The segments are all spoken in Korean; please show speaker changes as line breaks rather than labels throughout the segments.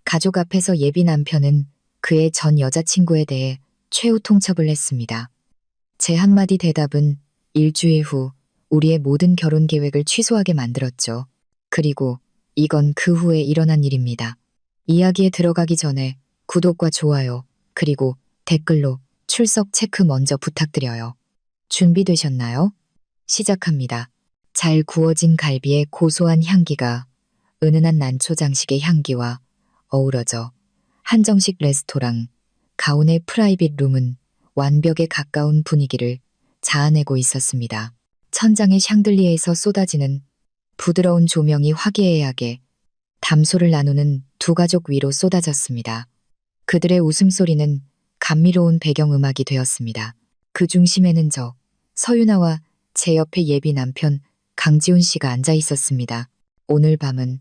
가족 앞에서 예비 남편은 그의 전 여자친구에 대해 최후 통첩을 했습니다. 제 한마디 대답은 일주일 후 우리의 모든 결혼 계획을 취소하게 만들었죠. 그리고 이건 그 후에 일어난 일입니다. 이야기에 들어가기 전에 구독과 좋아요, 그리고 댓글로 출석 체크 먼저 부탁드려요. 준비되셨나요? 시작합니다. 잘 구워진 갈비의 고소한 향기가 은은한 난초 장식의 향기와 어우러져 한정식 레스토랑 가온의 프라이빗 룸은 완벽에 가까운 분위기를 자아내고 있었습니다. 천장의 샹들리에서 쏟아지는 부드러운 조명이 화기애애하게 담소를 나누는 두 가족 위로 쏟아졌습니다. 그들의 웃음소리는 감미로운 배경음악이 되었습니다. 그 중심에는 서윤아와 제 옆에 예비 남편 강지훈 씨가 앉아 있었습니다. 오늘 밤은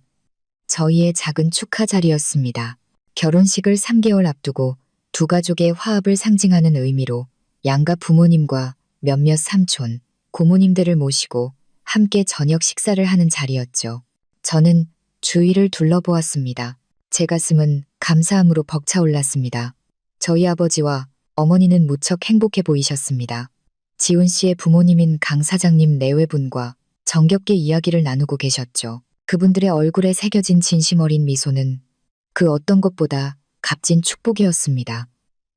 저희의 작은 축하 자리였습니다. 결혼식을 3개월 앞두고 두 가족의 화합을 상징하는 의미로 양가 부모님과 몇몇 삼촌, 고모님들을 모시고 함께 저녁 식사를 하는 자리였죠. 저는 주위를 둘러보았습니다. 제 가슴은 감사함으로 벅차올랐습니다. 저희 아버지와 어머니는 무척 행복해 보이셨습니다. 지훈 씨의 부모님인 강 사장님 내외분과 정겹게 이야기를 나누고 계셨죠. 그분들의 얼굴에 새겨진 진심 어린 미소는 그 어떤 것보다 값진 축복이었습니다.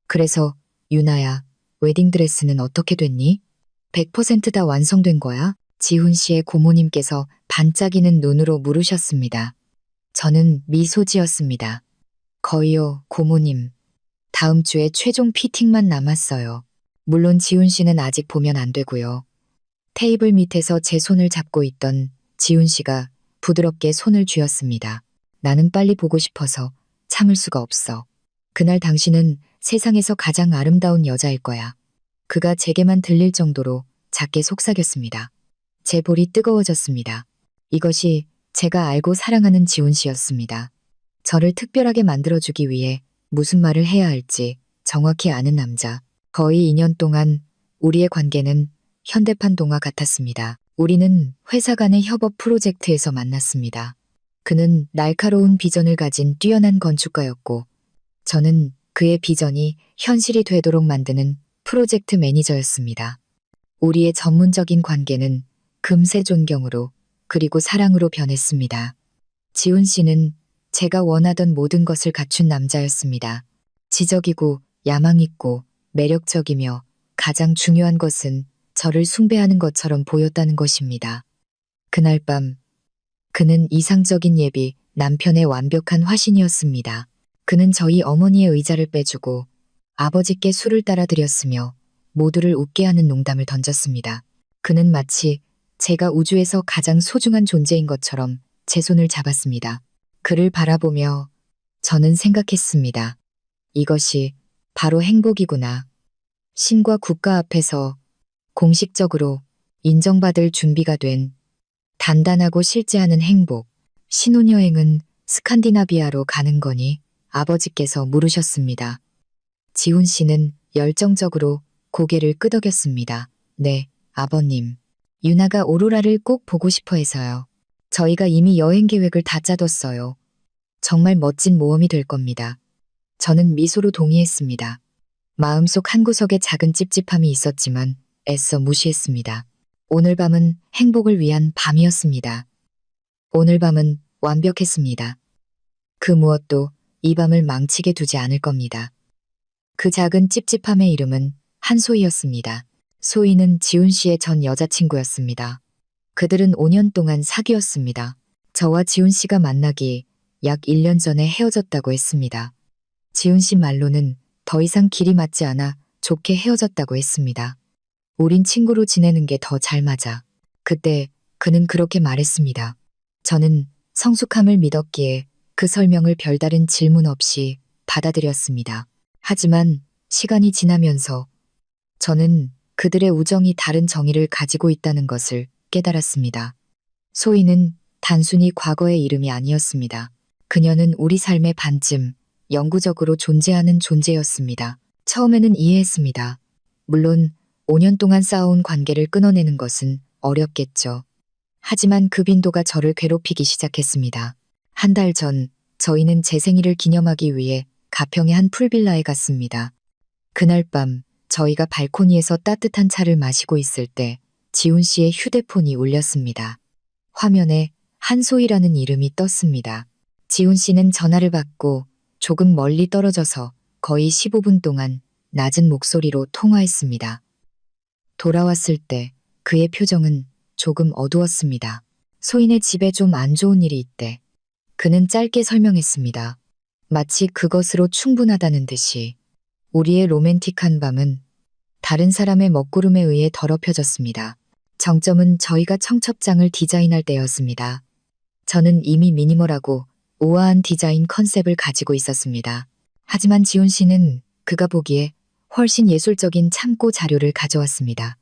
그래서 유나야, 웨딩드레스는 어떻게 됐니? 100% 다 완성된 거야? 지훈 씨의 고모님께서 반짝이는 눈으로 물으셨습니다. 저는 미소 지었습니다. 거의요, 고모님. 다음 주에 최종 피팅만 남았어요. 물론 지훈 씨는 아직 보면 안 되고요. 테이블 밑에서 제 손을 잡고 있던 지훈 씨가 부드럽게 손을 쥐었습니다. 나는 빨리 보고 싶어서 참을 수가 없어. 그날 당신은 세상에서 가장 아름다운 여자일 거야. 그가 제게만 들릴 정도로 작게 속삭였습니다. 제 볼이 뜨거워졌습니다. 이것이 제가 알고 사랑하는 지훈 씨였습니다. 저를 특별하게 만들어주기 위해 무슨 말을 해야 할지 정확히 아는 남자. 거의 2년 동안 우리의 관계는 현대판 동화 같았습니다. 우리는 회사 간의 협업 프로젝트에서 만났습니다. 그는 날카로운 비전을 가진 뛰어난 건축가였고, 저는 그의 비전이 현실이 되도록 만드는 프로젝트 매니저였습니다. 우리의 전문적인 관계는 금세 존경으로 그리고 사랑으로 변했습니다. 지훈 씨는 제가 원하던 모든 것을 갖춘 남자였습니다. 지적이고 야망 있고 매력적이며 가장 중요한 것은 저를 숭배하는 것처럼 보였다는 것입니다. 그날 밤 그는 이상적인 예비 남편의 완벽한 화신이었습니다. 그는 저희 어머니의 의자를 빼주고 아버지께 술을 따라 드렸으며 모두를 웃게 하는 농담을 던졌습니다. 그는 마치 제가 우주에서 가장 소중한 존재인 것처럼 제 손을 잡았습니다. 그를 바라보며 저는 생각했습니다. 이것이 바로 행복이구나. 신과 국가 앞에서 공식적으로 인정받을 준비가 된 단단하고 실제하는 행복. 신혼여행은 스칸디나비아로 가는 거니? 아버지께서 물으셨습니다. 지훈 씨는 열정적으로 고개를 끄덕였습니다. 네, 아버님. 유나가 오로라를 꼭 보고 싶어 해서요. 저희가 이미 여행 계획을 다 짜뒀어요. 정말 멋진 모험이 될 겁니다. 저는 미소로 동의했습니다. 마음속 한구석에 작은 찝찝함이 있었지만 애써 무시했습니다. 오늘 밤은 행복을 위한 밤이었습니다. 오늘 밤은 완벽했습니다. 그 무엇도 이 밤을 망치게 두지 않을 겁니다. 그 작은 찝찝함의 이름은 한소희였습니다. 소희는 지훈 씨의 전 여자친구였습니다. 그들은 5년 동안 사귀었습니다. 저와 지훈 씨가 만나기 약 1년 전에 헤어졌다고 했습니다. 지훈 씨 말로는 더 이상 길이 맞지 않아 좋게 헤어졌다고 했습니다. 우린 친구로 지내는 게 더 잘 맞아. 그때 그는 그렇게 말했습니다. 저는 성숙함을 믿었기에 그 설명을 별다른 질문 없이 받아들였습니다. 하지만 시간이 지나면서 저는 그들의 우정이 다른 정의를 가지고 있다는 것을 깨달았습니다. 소희는 단순히 과거의 이름이 아니었습니다. 그녀는 우리 삶의 반쯤 영구적으로 존재하는 존재였습니다. 처음에는 이해했습니다. 물론 5년 동안 쌓아온 관계를 끊어내는 것은 어렵겠죠. 하지만 그 빈도가 저를 괴롭히기 시작했습니다. 한 달 전 저희는 제 생일을 기념하기 위해 가평의 한 풀빌라에 갔습니다. 그날 밤 저희가 발코니에서 따뜻한 차를 마시고 있을 때 지훈 씨의 휴대폰이 울렸습니다. 화면에 한소희라는 이름이 떴습니다. 지훈 씨는 전화를 받고 조금 멀리 떨어져서 거의 15분 동안 낮은 목소리로 통화했습니다. 돌아왔을 때 그의 표정은 조금 어두웠습니다. 소희네 집에 좀 안 좋은 일이 있대. 그는 짧게 설명했습니다. 마치 그것으로 충분하다는 듯이. 우리의 로맨틱한 밤은 다른 사람의 먹구름에 의해 더럽혀졌습니다. 정점은 저희가 청첩장을 디자인할 때였습니다. 저는 이미 미니멀하고 우아한 디자인 컨셉을 가지고 있었습니다. 하지만 지훈 씨는 그가 보기에 훨씬 예술적인 참고 자료를 가져왔습니다.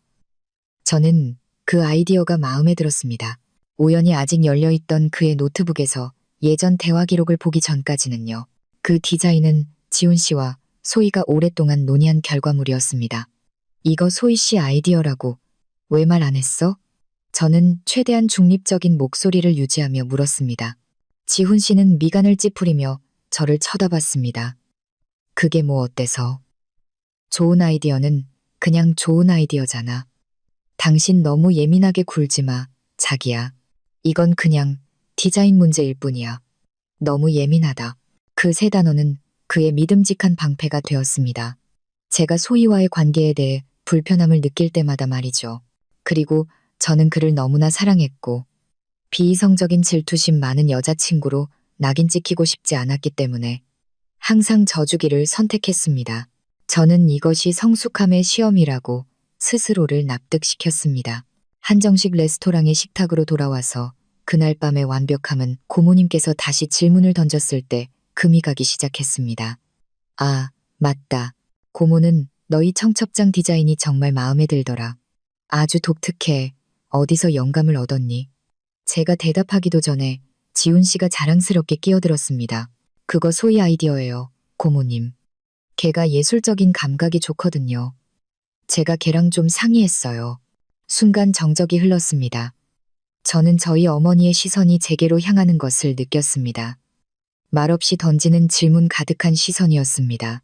저는 그 아이디어가 마음에 들었습니다. 우연히 아직 열려있던 그의 노트북에서 예전 대화 기록을 보기 전까지는요. 그 디자인은 지훈 씨와 소희가 오랫동안 논의한 결과물이었습니다. 이거 소희 씨 아이디어라고 왜 말 안 했어? 저는 최대한 중립적인 목소리를 유지하며 물었습니다. 지훈 씨는 미간을 찌푸리며 저를 쳐다봤습니다. 그게 뭐 어때서? 좋은 아이디어는 그냥 좋은 아이디어잖아. 당신 너무 예민하게 굴지 마, 자기야. 이건 그냥 디자인 문제일 뿐이야. 너무 예민하다. 그 세 단어는 그의 믿음직한 방패가 되었습니다. 제가 소희와의 관계에 대해 불편함을 느낄 때마다 말이죠. 그리고 저는 그를 너무나 사랑했고 비이성적인 질투심 많은 여자친구로 낙인 찍히고 싶지 않았기 때문에 항상 져주기를 선택했습니다. 저는 이것이 성숙함의 시험이라고 스스로를 납득시켰습니다. 한정식 레스토랑의 식탁으로 돌아와서 그날 밤의 완벽함은 고모님께서 다시 질문을 던졌을 때 금이 가기 시작했습니다. 아, 맞다. 고모는 너희 청첩장 디자인이 정말 마음에 들더라. 아주 독특해. 어디서 영감을 얻었니? 제가 대답하기도 전에 지훈 씨가 자랑스럽게 끼어들었습니다. 그거 소희 아이디어예요, 고모님. 걔가 예술적인 감각이 좋거든요. 제가 걔랑 좀 상의했어요. 순간 정적이 흘렀습니다. 저는 저희 어머니의 시선이 제게로 향하는 것을 느꼈습니다. 말없이 던지는 질문 가득한 시선이었습니다.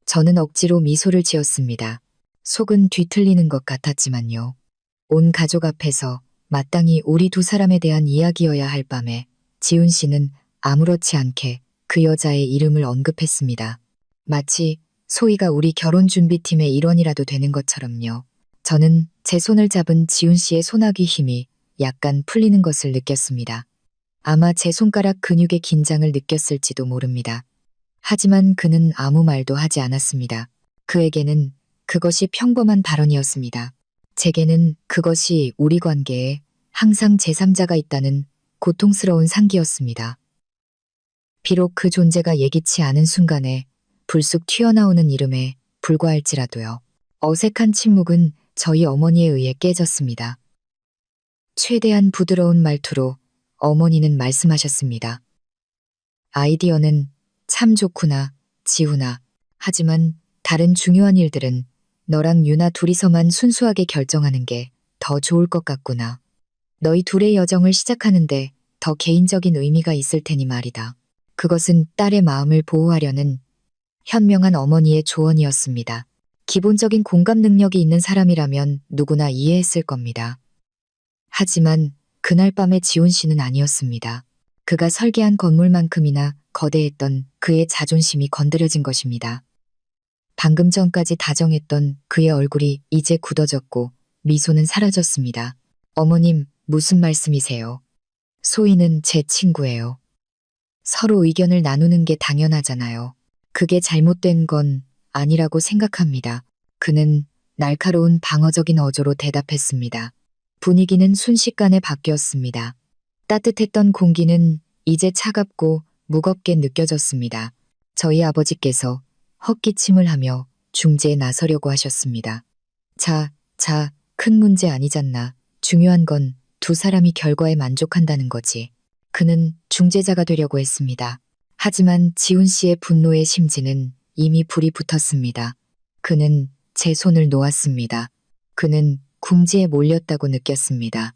저는 억지로 미소를 지었습니다. 속은 뒤틀리는 것 같았지만요. 온 가족 앞에서 마땅히 우리 두 사람에 대한 이야기여야 할 밤에 지훈 씨는 아무렇지 않게 그 여자의 이름을 언급했습니다. 마치 소희가 우리 결혼 준비팀의 일원이라도 되는 것처럼요. 저는 제 손을 잡은 지훈 씨의 손아귀 힘이 약간 풀리는 것을 느꼈습니다. 아마 제 손가락 근육의 긴장을 느꼈을지도 모릅니다. 하지만 그는 아무 말도 하지 않았습니다. 그에게는 그것이 평범한 발언이었습니다. 제게는 그것이 우리 관계에 항상 제3자가 있다는 고통스러운 상기였습니다. 비록 그 존재가 예기치 않은 순간에 불쑥 튀어나오는 이름에 불과할지라도요. 어색한 침묵은 저희 어머니에 의해 깨졌습니다. 최대한 부드러운 말투로 어머니는 말씀하셨습니다. 아이디어는 참 좋구나, 지훈아. 하지만 다른 중요한 일들은 너랑 유나 둘이서만 순수하게 결정하는 게 더 좋을 것 같구나. 너희 둘의 여정을 시작하는데 더 개인적인 의미가 있을 테니 말이다. 그것은 딸의 마음을 보호하려는 현명한 어머니의 조언이었습니다. 기본적인 공감 능력이 있는 사람이라면 누구나 이해했을 겁니다. 하지만 그날 밤의 지훈 씨는 아니었습니다. 그가 설계한 건물만큼이나 거대했던 그의 자존심이 건드려진 것입니다. 방금 전까지 다정했던 그의 얼굴이 이제 굳어졌고 미소는 사라졌습니다. 어머님, 무슨 말씀이세요? 소희는 제 친구예요. 서로 의견을 나누는 게 당연하잖아요. 그게 잘못된 건 아니라고 생각합니다. 그는 날카로운 방어적인 어조로 대답했습니다. 분위기는 순식간에 바뀌었습니다. 따뜻했던 공기는 이제 차갑고 무겁게 느껴졌습니다. 저희 아버지께서 헛기침을 하며 중재에 나서려고 하셨습니다. 자, 큰 문제 아니잖나. 중요한 건 두 사람이 결과에 만족한다는 거지. 그는 중재자가 되려고 했습니다. 하지만 지훈 씨의 분노의 심지는 이미 불이 붙었습니다. 그는 제 손을 놓았습니다. 그는 궁지에 몰렸다고 느꼈습니다.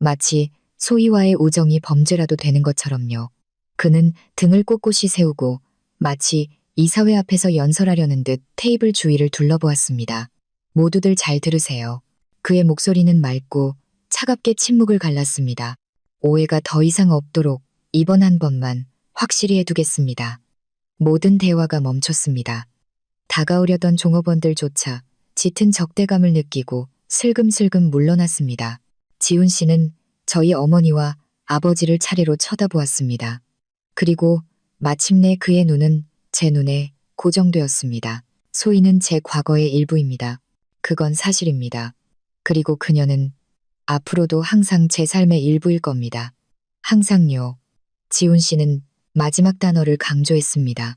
마치 소희와의 우정이 범죄라도 되는 것처럼요. 그는 등을 꼿꼿이 세우고 마치 이사회 앞에서 연설하려는 듯 테이블 주위를 둘러보았습니다. 모두들 잘 들으세요. 그의 목소리는 맑고 차갑게 침묵을 갈랐습니다. 오해가 더 이상 없도록 이번 한 번만 확실히 해두겠습니다. 모든 대화가 멈췄습니다. 다가오려던 종업원들조차 짙은 적대감을 느끼고 슬금슬금 물러났습니다. 지훈 씨는 저희 어머니와 아버지를 차례로 쳐다보았습니다. 그리고 마침내 그의 눈은 제 눈에 고정되었습니다. 소희는 제 과거의 일부입니다. 그건 사실입니다. 그리고 그녀는 앞으로도 항상 제 삶의 일부일 겁니다. 항상요. 지훈 씨는 마지막 단어를 강조했습니다.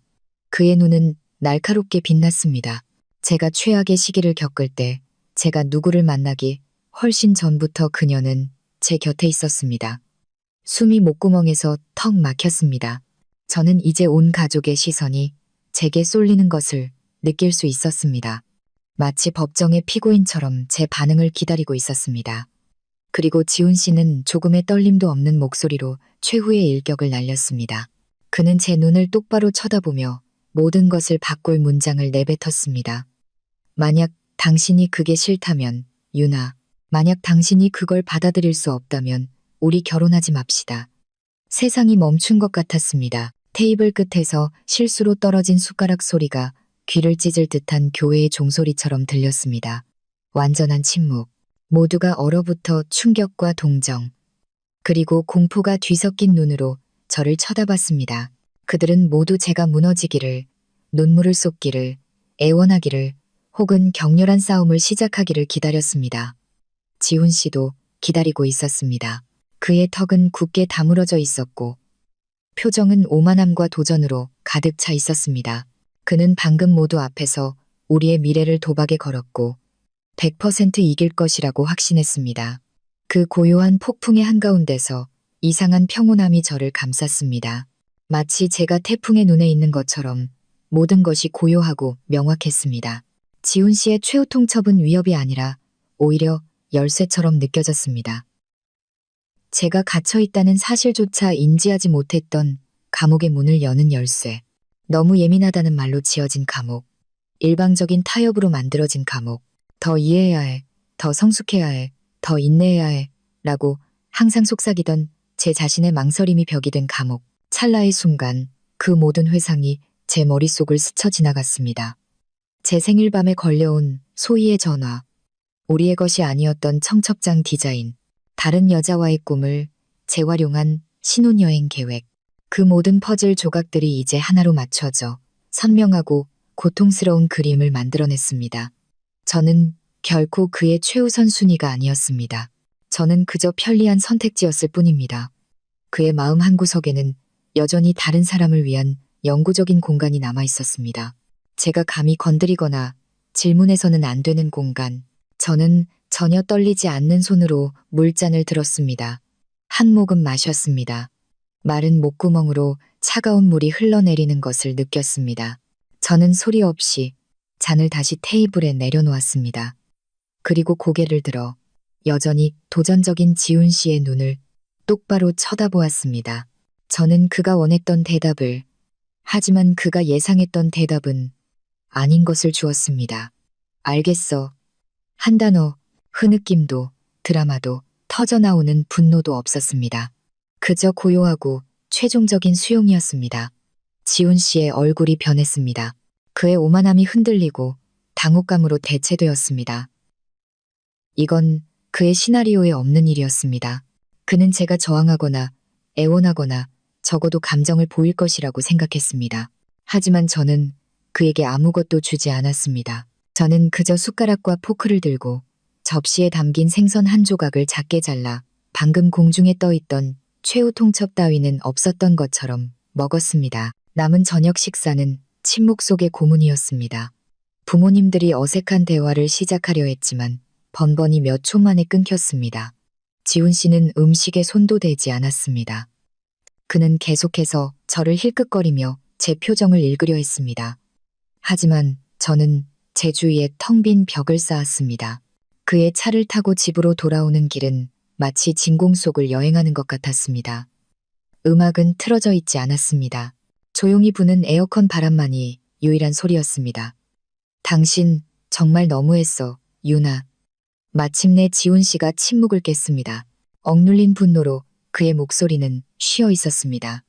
그의 눈은 날카롭게 빛났습니다. 제가 최악의 시기를 겪을 때 제가 누구를 만나기 훨씬 전부터 그녀는 제 곁에 있었습니다. 숨이 목구멍에서 턱 막혔습니다. 저는 이제 온 가족의 시선이 제게 쏠리는 것을 느낄 수 있었습니다. 마치 법정의 피고인처럼 제 반응을 기다리고 있었습니다. 그리고 지훈 씨는 조금의 떨림도 없는 목소리로 최후의 일격을 날렸습니다. 그는 제 눈을 똑바로 쳐다보며 모든 것을 바꿀 문장을 내뱉었습니다. 만약 당신이 그게 싫다면, 유나, 만약 당신이 그걸 받아들일 수 없다면 우리 결혼하지 맙시다. 세상이 멈춘 것 같았습니다. 테이블 끝에서 실수로 떨어진 숟가락 소리가 귀를 찢을 듯한 교회의 종소리처럼 들렸습니다. 완전한 침묵. 모두가 얼어붙어 충격과 동정, 그리고 공포가 뒤섞인 눈으로 저를 쳐다봤습니다. 그들은 모두 제가 무너지기를, 눈물을 쏟기를, 애원하기를, 혹은 격렬한 싸움을 시작하기를 기다렸습니다. 지훈 씨도 기다리고 있었습니다. 그의 턱은 굳게 다물어져 있었고 표정은 오만함과 도전으로 가득 차 있었습니다. 그는 방금 모두 앞에서 우리의 미래를 도박에 걸었고 100% 이길 것이라고 확신했습니다. 그 고요한 폭풍의 한가운데서 이상한 평온함이 저를 감쌌습니다. 마치 제가 태풍의 눈에 있는 것처럼 모든 것이 고요하고 명확했습니다. 지훈 씨의 최후 통첩은 위협이 아니라 오히려 열쇠처럼 느껴졌습니다. 제가 갇혀있다는 사실조차 인지하지 못했던 감옥의 문을 여는 열쇠. 너무 예민하다는 말로 지어진 감옥. 일방적인 타협으로 만들어진 감옥. 더 이해해야 해, 더 성숙해야 해, 더 인내해야 해 라고 항상 속삭이던 제 자신의 망설임이 벽이 된 감옥. 찰나의 순간 그 모든 회상이 제 머릿속을 스쳐 지나갔습니다. 제 생일밤에 걸려온 소희의 전화. 우리의 것이 아니었던 청첩장 디자인. 다른 여자와의 꿈을 재활용한 신혼여행 계획. 그 모든 퍼즐 조각들이 이제 하나로 맞춰져 선명하고 고통스러운 그림을 만들어냈습니다. 저는 결코 그의 최우선 순위가 아니었습니다. 저는 그저 편리한 선택지였을 뿐입니다. 그의 마음 한구석에는 여전히 다른 사람을 위한 영구적인 공간이 남아 있었습니다. 제가 감히 건드리거나 질문해서는 안 되는 공간. 저는 전혀 떨리지 않는 손으로 물잔을 들었습니다. 한 모금 마셨습니다. 마른 목구멍으로 차가운 물이 흘러내리는 것을 느꼈습니다. 저는 소리 없이 잔을 다시 테이블에 내려놓았습니다. 그리고 고개를 들어 여전히 도전적인 지훈 씨의 눈을 똑바로 쳐다보았습니다. 저는 그가 원했던 대답을, 하지만 그가 예상했던 대답은 아닌 것을 주었습니다. 알겠어. 한 단어, 흐느낌도, 드라마도, 터져나오는 분노도 없었습니다. 그저 고요하고 최종적인 수용이었습니다. 지훈 씨의 얼굴이 변했습니다. 그의 오만함이 흔들리고 당혹감으로 대체되었습니다. 이건 그의 시나리오에 없는 일이었습니다. 그는 제가 저항하거나 애원하거나 적어도 감정을 보일 것이라고 생각했습니다. 하지만 저는 그에게 아무것도 주지 않았습니다. 저는 그저 숟가락과 포크를 들고 접시에 담긴 생선 한 조각을 작게 잘라 방금 공중에 떠있던 최후 통첩 따위는 없었던 것처럼 먹었습니다. 남은 저녁 식사는 침묵 속의 고문이었습니다. 부모님들이 어색한 대화를 시작하려 했지만 번번이 몇 초 만에 끊겼습니다. 지훈 씨는 음식에 손도 대지 않았습니다. 그는 계속해서 저를 힐끗거리며 제 표정을 읽으려 했습니다. 하지만 저는 제 주위에 텅 빈 벽을 쌓았습니다. 그의 차를 타고 집으로 돌아오는 길은 마치 진공 속을 여행하는 것 같았습니다. 음악은 틀어져 있지 않았습니다. 조용히 부는 에어컨 바람만이 유일한 소리였습니다. 당신 정말 너무했어, 유나. 마침내 지훈 씨가 침묵을 깼습니다. 억눌린 분노로 그의 목소리는 쉬어 있었습니다.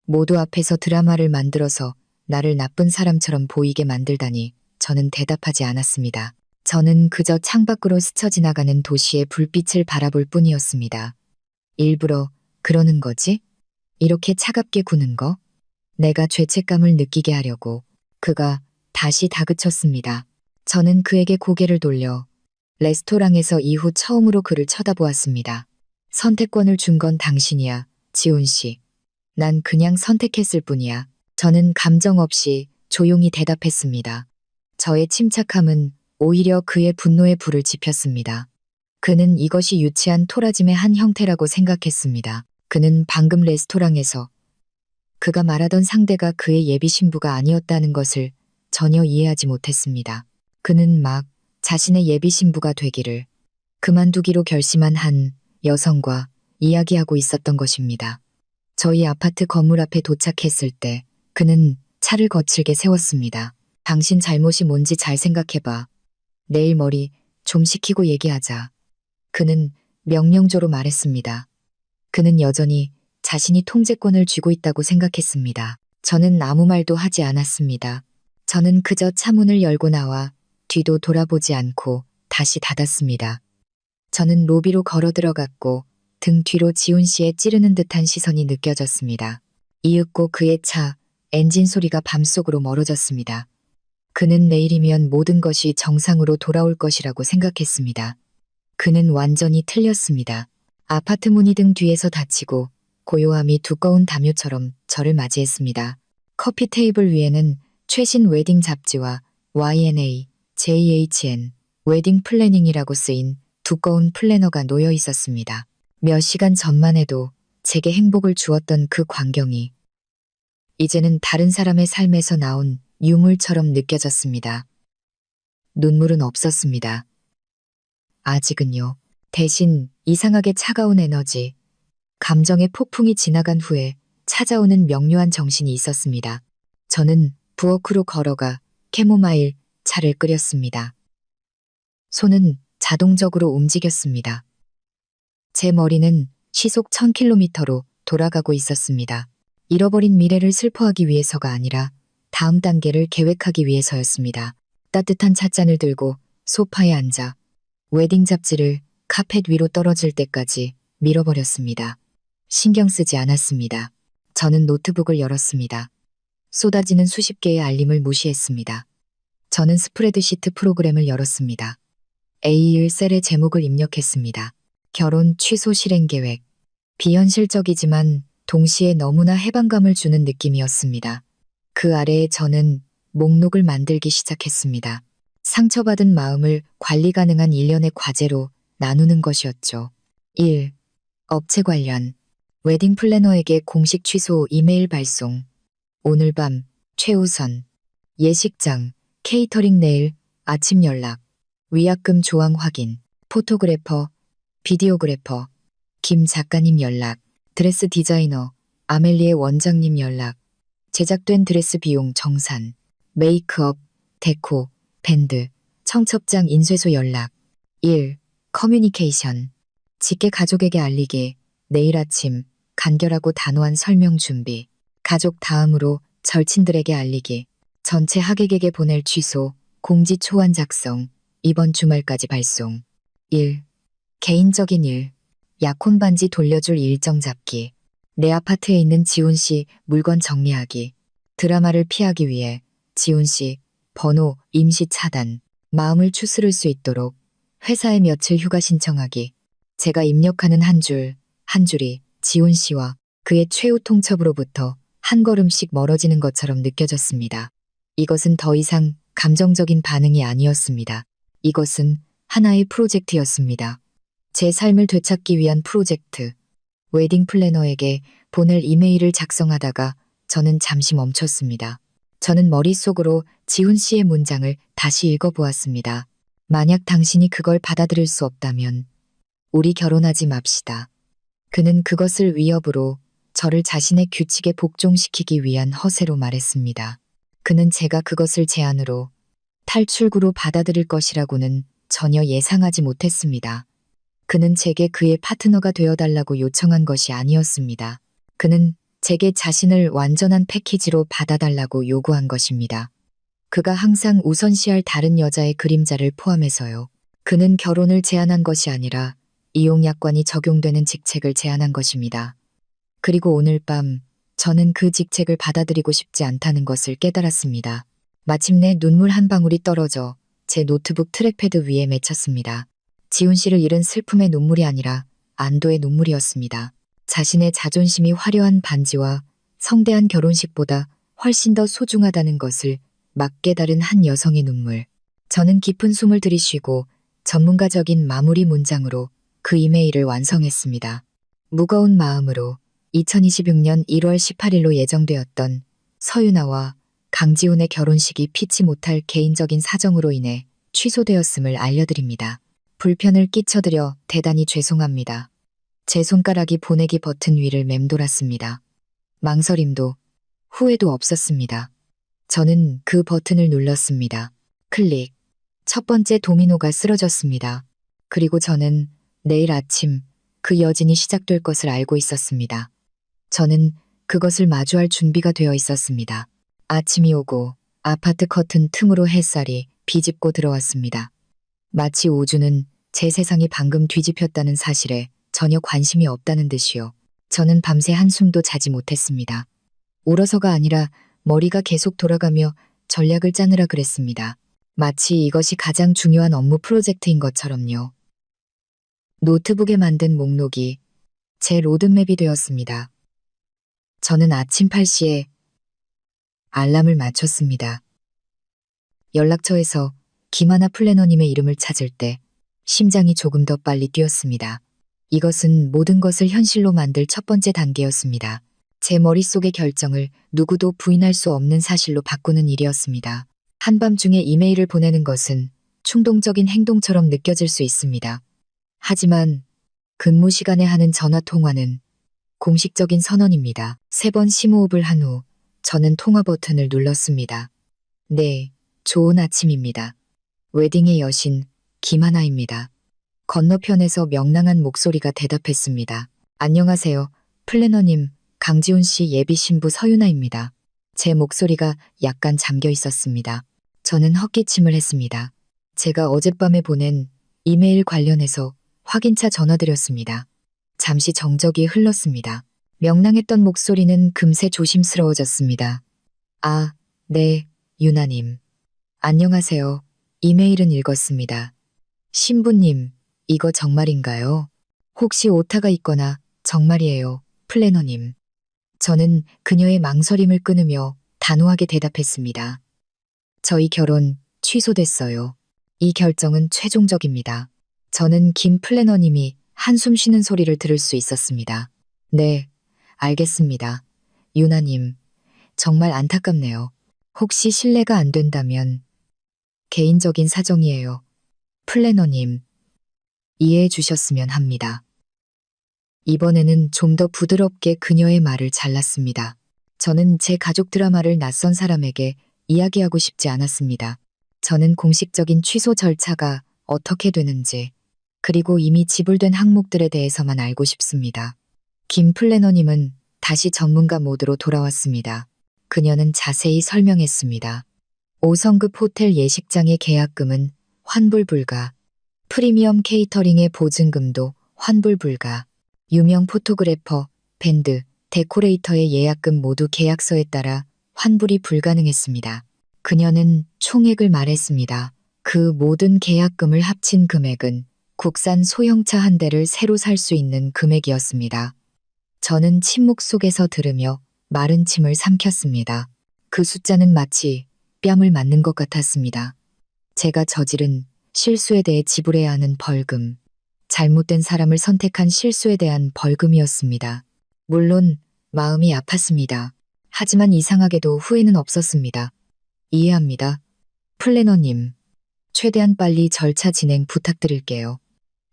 모두 앞에서 드라마를 만들어서 나를 나쁜 사람처럼 보이게 만들다니 저는 대답하지 않았습니다. 저는 그저 창밖으로 스쳐 지나가는 도시의 불빛을 바라볼 뿐이었습니다. 일부러 그러는 거지? 이렇게 차갑게 구는 거? 내가 죄책감을 느끼게 하려고. 그가 다시 다그쳤습니다. 저는 그에게 고개를 돌려 레스토랑에서 이후 처음으로 그를 쳐다보았습니다. 선택권을 준 건 당신이야, 지훈 씨. 난 그냥 선택했을 뿐이야. 저는 감정 없이 조용히 대답했습니다. 저의 침착함은 오히려 그의 분노의 불을 지폈습니다. 그는 이것이 유치한 토라짐의 한 형태라고 생각했습니다. 그는 방금 레스토랑에서 그가 말하던 상대가 그의 예비 신부가 아니었다는 것을 전혀 이해하지 못했습니다. 그는 막 자신의 예비 신부가 되기를 그만두기로 결심한 한 여성과 이야기하고 있었던 것입니다. 저희 아파트 건물 앞에 도착했을 때 그는 차를 거칠게 세웠습니다. 당신 잘못이 뭔지 잘 생각해봐. 내일 머리 좀 식히고 얘기하자. 그는 명령조로 말했습니다. 그는 여전히 자신이 통제권을 쥐고 있다고 생각했습니다. 저는 아무 말도 하지 않았습니다. 저는 그저 차문을 열고 나와 뒤도 돌아보지 않고 다시 닫았습니다. 저는 로비로 걸어 들어갔고 등 뒤로 지훈 씨의 찌르는 듯한 시선이 느껴졌습니다. 이윽고 그의 차 엔진 소리가 밤속으로 멀어졌습니다. 그는 내일이면 모든 것이 정상으로 돌아올 것이라고 생각했습니다. 그는 완전히 틀렸습니다. 아파트 문이 등 뒤에서 닫히고 고요함이 두꺼운 담요처럼 저를 맞이했습니다. 커피 테이블 위에는 최신 웨딩 잡지와 YNA, JHN, 웨딩 플래닝이라고 쓰인 두꺼운 플래너가 놓여 있었습니다. 몇 시간 전만 해도 제게 행복을 주었던 그 광경이 이제는 다른 사람의 삶에서 나온 유물처럼 느껴졌습니다. 눈물은 없었습니다. 아직은요. 대신 이상하게 차가운 에너지, 감정의 폭풍이 지나간 후에 찾아오는 명료한 정신이 있었습니다. 저는 부엌으로 걸어가 캐모마일 차를 끓였습니다. 손은 자동적으로 움직였습니다. 제 머리는 시속 1000km로 돌아가고 있었습니다. 잃어버린 미래를 슬퍼하기 위해서가 아니라 다음 단계를 계획하기 위해서였습니다. 따뜻한 찻잔을 들고 소파에 앉아 웨딩 잡지를 카펫 위로 떨어질 때까지 밀어버렸습니다. 신경 쓰지 않았습니다. 저는 노트북을 열었습니다. 쏟아지는 수십 개의 알림을 무시했습니다. 저는 스프레드시트 프로그램을 열었습니다. A1 셀의 제목을 입력했습니다. 결혼 취소 실행 계획. 비현실적이지만 동시에 너무나 해방감을 주는 느낌이었습니다. 그 아래에 저는 목록을 만들기 시작했습니다. 상처받은 마음을 관리 가능한 일련의 과제로 나누는 것이었죠. 1. 업체 관련. 웨딩 플래너에게 공식 취소 이메일 발송. 오늘 밤 최우선. 예식장, 케이터링 내일 아침 연락. 위약금 조항 확인. 포토그래퍼, 비디오그래퍼, 김 작가님 연락. 드레스 디자이너, 아멜리에 원장님 연락. 제작된 드레스 비용 정산. 메이크업, 데코, 밴드, 청첩장 인쇄소 연락. 1. 커뮤니케이션. 직계 가족에게 알리기. 내일 아침 간결하고 단호한 설명 준비. 가족 다음으로 절친들에게 알리기. 전체 하객에게 보낼 취소. 공지 초안 작성. 이번 주말까지 발송. 1. 개인적인 일. 약혼 반지 돌려줄 일정 잡기. 내 아파트에 있는 지훈 씨 물건 정리하기. 드라마를 피하기 위해 지훈 씨 번호 임시 차단. 마음을 추스를 수 있도록 회사에 며칠 휴가 신청하기. 제가 입력하는 한 줄이 지훈 씨와 그의 최후 통첩으로부터 한 걸음씩 멀어지는 것처럼 느껴졌습니다. 이것은 더 이상 감정적인 반응이 아니었습니다. 이것은 하나의 프로젝트였습니다. 제 삶을 되찾기 위한 프로젝트. 웨딩 플래너에게 보낼 이메일을 작성하다가 저는 잠시 멈췄습니다. 저는 머릿속으로 지훈 씨의 문장을 다시 읽어보았습니다. 만약 당신이 그걸 받아들일 수 없다면 우리 결혼하지 맙시다. 그는 그것을 위협으로 저를 자신의 규칙에 복종시키기 위한 허세로 말했습니다. 그는 제가 그것을 제안으로 탈출구로 받아들일 것이라고는 전혀 예상하지 못했습니다. 그는 제게 그의 파트너가 되어달라고 요청한 것이 아니었습니다. 그는 제게 자신을 완전한 패키지로 받아달라고 요구한 것입니다. 그가 항상 우선시할 다른 여자의 그림자를 포함해서요. 그는 결혼을 제안한 것이 아니라 이용약관이 적용되는 직책을 제안한 것입니다. 그리고 오늘 밤 저는 그 직책을 받아들이고 싶지 않다는 것을 깨달았습니다. 마침내 눈물 한 방울이 떨어져 제 노트북 트랙패드 위에 맺혔습니다. 지훈 씨를 잃은 슬픔의 눈물이 아니라 안도의 눈물이었습니다. 자신의 자존심이 화려한 반지와 성대한 결혼식보다 훨씬 더 소중하다는 것을 막 깨달은 한 여성의 눈물. 저는 깊은 숨을 들이쉬고 전문가적인 마무리 문장으로 그 이메일을 완성했습니다. 무거운 마음으로 2026년 1월 18일로 예정되었던 서윤아와 강지훈의 결혼식이 피치 못할 개인적인 사정으로 인해 취소되었음을 알려드립니다. 불편을 끼쳐드려 대단히 죄송합니다. 제 손가락이 보내기 버튼 위를 맴돌았습니다. 망설임도 후회도 없었습니다. 저는 그 버튼을 눌렀습니다. 클릭. 첫 번째 도미노가 쓰러졌습니다. 그리고 저는 내일 아침 그 여진이 시작될 것을 알고 있었습니다. 저는 그것을 마주할 준비가 되어 있었습니다. 아침이 오고 아파트 커튼 틈으로 햇살이 비집고 들어왔습니다. 마치 우주는 제 세상이 방금 뒤집혔다는 사실에 전혀 관심이 없다는 듯이요. 저는 밤새 한숨도 자지 못했습니다. 울어서가 아니라 머리가 계속 돌아가며 전략을 짜느라 그랬습니다. 마치 이것이 가장 중요한 업무 프로젝트인 것처럼요. 노트북에 만든 목록이 제 로드맵이 되었습니다. 저는 아침 8시에 알람을 맞췄습니다. 연락처에서 김하나 플래너님의 이름을 찾을 때 심장이 조금 더 빨리 뛰었습니다. 이것은 모든 것을 현실로 만들 첫 번째 단계였습니다. 제 머릿속의 결정을 누구도 부인할 수 없는 사실로 바꾸는 일이었습니다. 한밤중에 이메일을 보내는 것은 충동적인 행동처럼 느껴질 수 있습니다. 하지만 근무 시간에 하는 전화 통화는 공식적인 선언입니다. 3번 심호흡을 한 후 저는 통화 버튼을 눌렀습니다. 네, 좋은 아침입니다. 웨딩의 여신 김하나입니다. 건너편에서 명랑한 목소리가 대답했습니다. 안녕하세요. 플래너님, 강지훈 씨 예비 신부 서윤아입니다. 제 목소리가 약간 잠겨 있었습니다. 저는 헛기침을 했습니다. 제가 어젯밤에 보낸 이메일 관련해서 확인차 전화드렸습니다. 잠시 정적이 흘렀습니다. 명랑했던 목소리는 금세 조심스러워졌습니다. 아, 네, 유나님. 안녕하세요. 이메일은 읽었습니다. 신부님, 이거 정말인가요? 혹시 오타가 있거나 정말이에요, 플래너님. 저는 그녀의 망설임을 끊으며 단호하게 대답했습니다. 저희 결혼 취소됐어요. 이 결정은 최종적입니다. 저는 김 플래너님이 한숨 쉬는 소리를 들을 수 있었습니다. 네, 알겠습니다. 유나님, 정말 안타깝네요. 혹시 실례가 안 된다면 개인적인 사정이에요. 플래너님, 이해해 주셨으면 합니다. 이번에는 좀 더 부드럽게 그녀의 말을 잘랐습니다. 저는 제 가족 드라마를 낯선 사람에게 이야기하고 싶지 않았습니다. 저는 공식적인 취소 절차가 어떻게 되는지, 그리고 이미 지불된 항목들에 대해서만 알고 싶습니다. 김 플래너님은 다시 전문가 모드로 돌아왔습니다. 그녀는 자세히 설명했습니다. 5성급 호텔 예식장의 계약금은 환불 불가, 프리미엄 케이터링의 보증금도 환불 불가, 유명 포토그래퍼, 밴드, 데코레이터의 예약금 모두 계약서에 따라 환불이 불가능했습니다. 그녀는 총액을 말했습니다. 그 모든 계약금을 합친 금액은 국산 소형차 한 대를 새로 살 수 있는 금액이었습니다. 저는 침묵 속에서 들으며 마른 침을 삼켰습니다. 그 숫자는 마치 뺨을 맞는 것 같았습니다. 제가 저지른 실수에 대해 지불해야 하는 벌금, 잘못된 사람을 선택한 실수에 대한 벌금이었습니다. 물론 마음이 아팠습니다. 하지만 이상하게도 후회는 없었습니다. 이해합니다. 플래너님, 최대한 빨리 절차 진행 부탁드릴게요.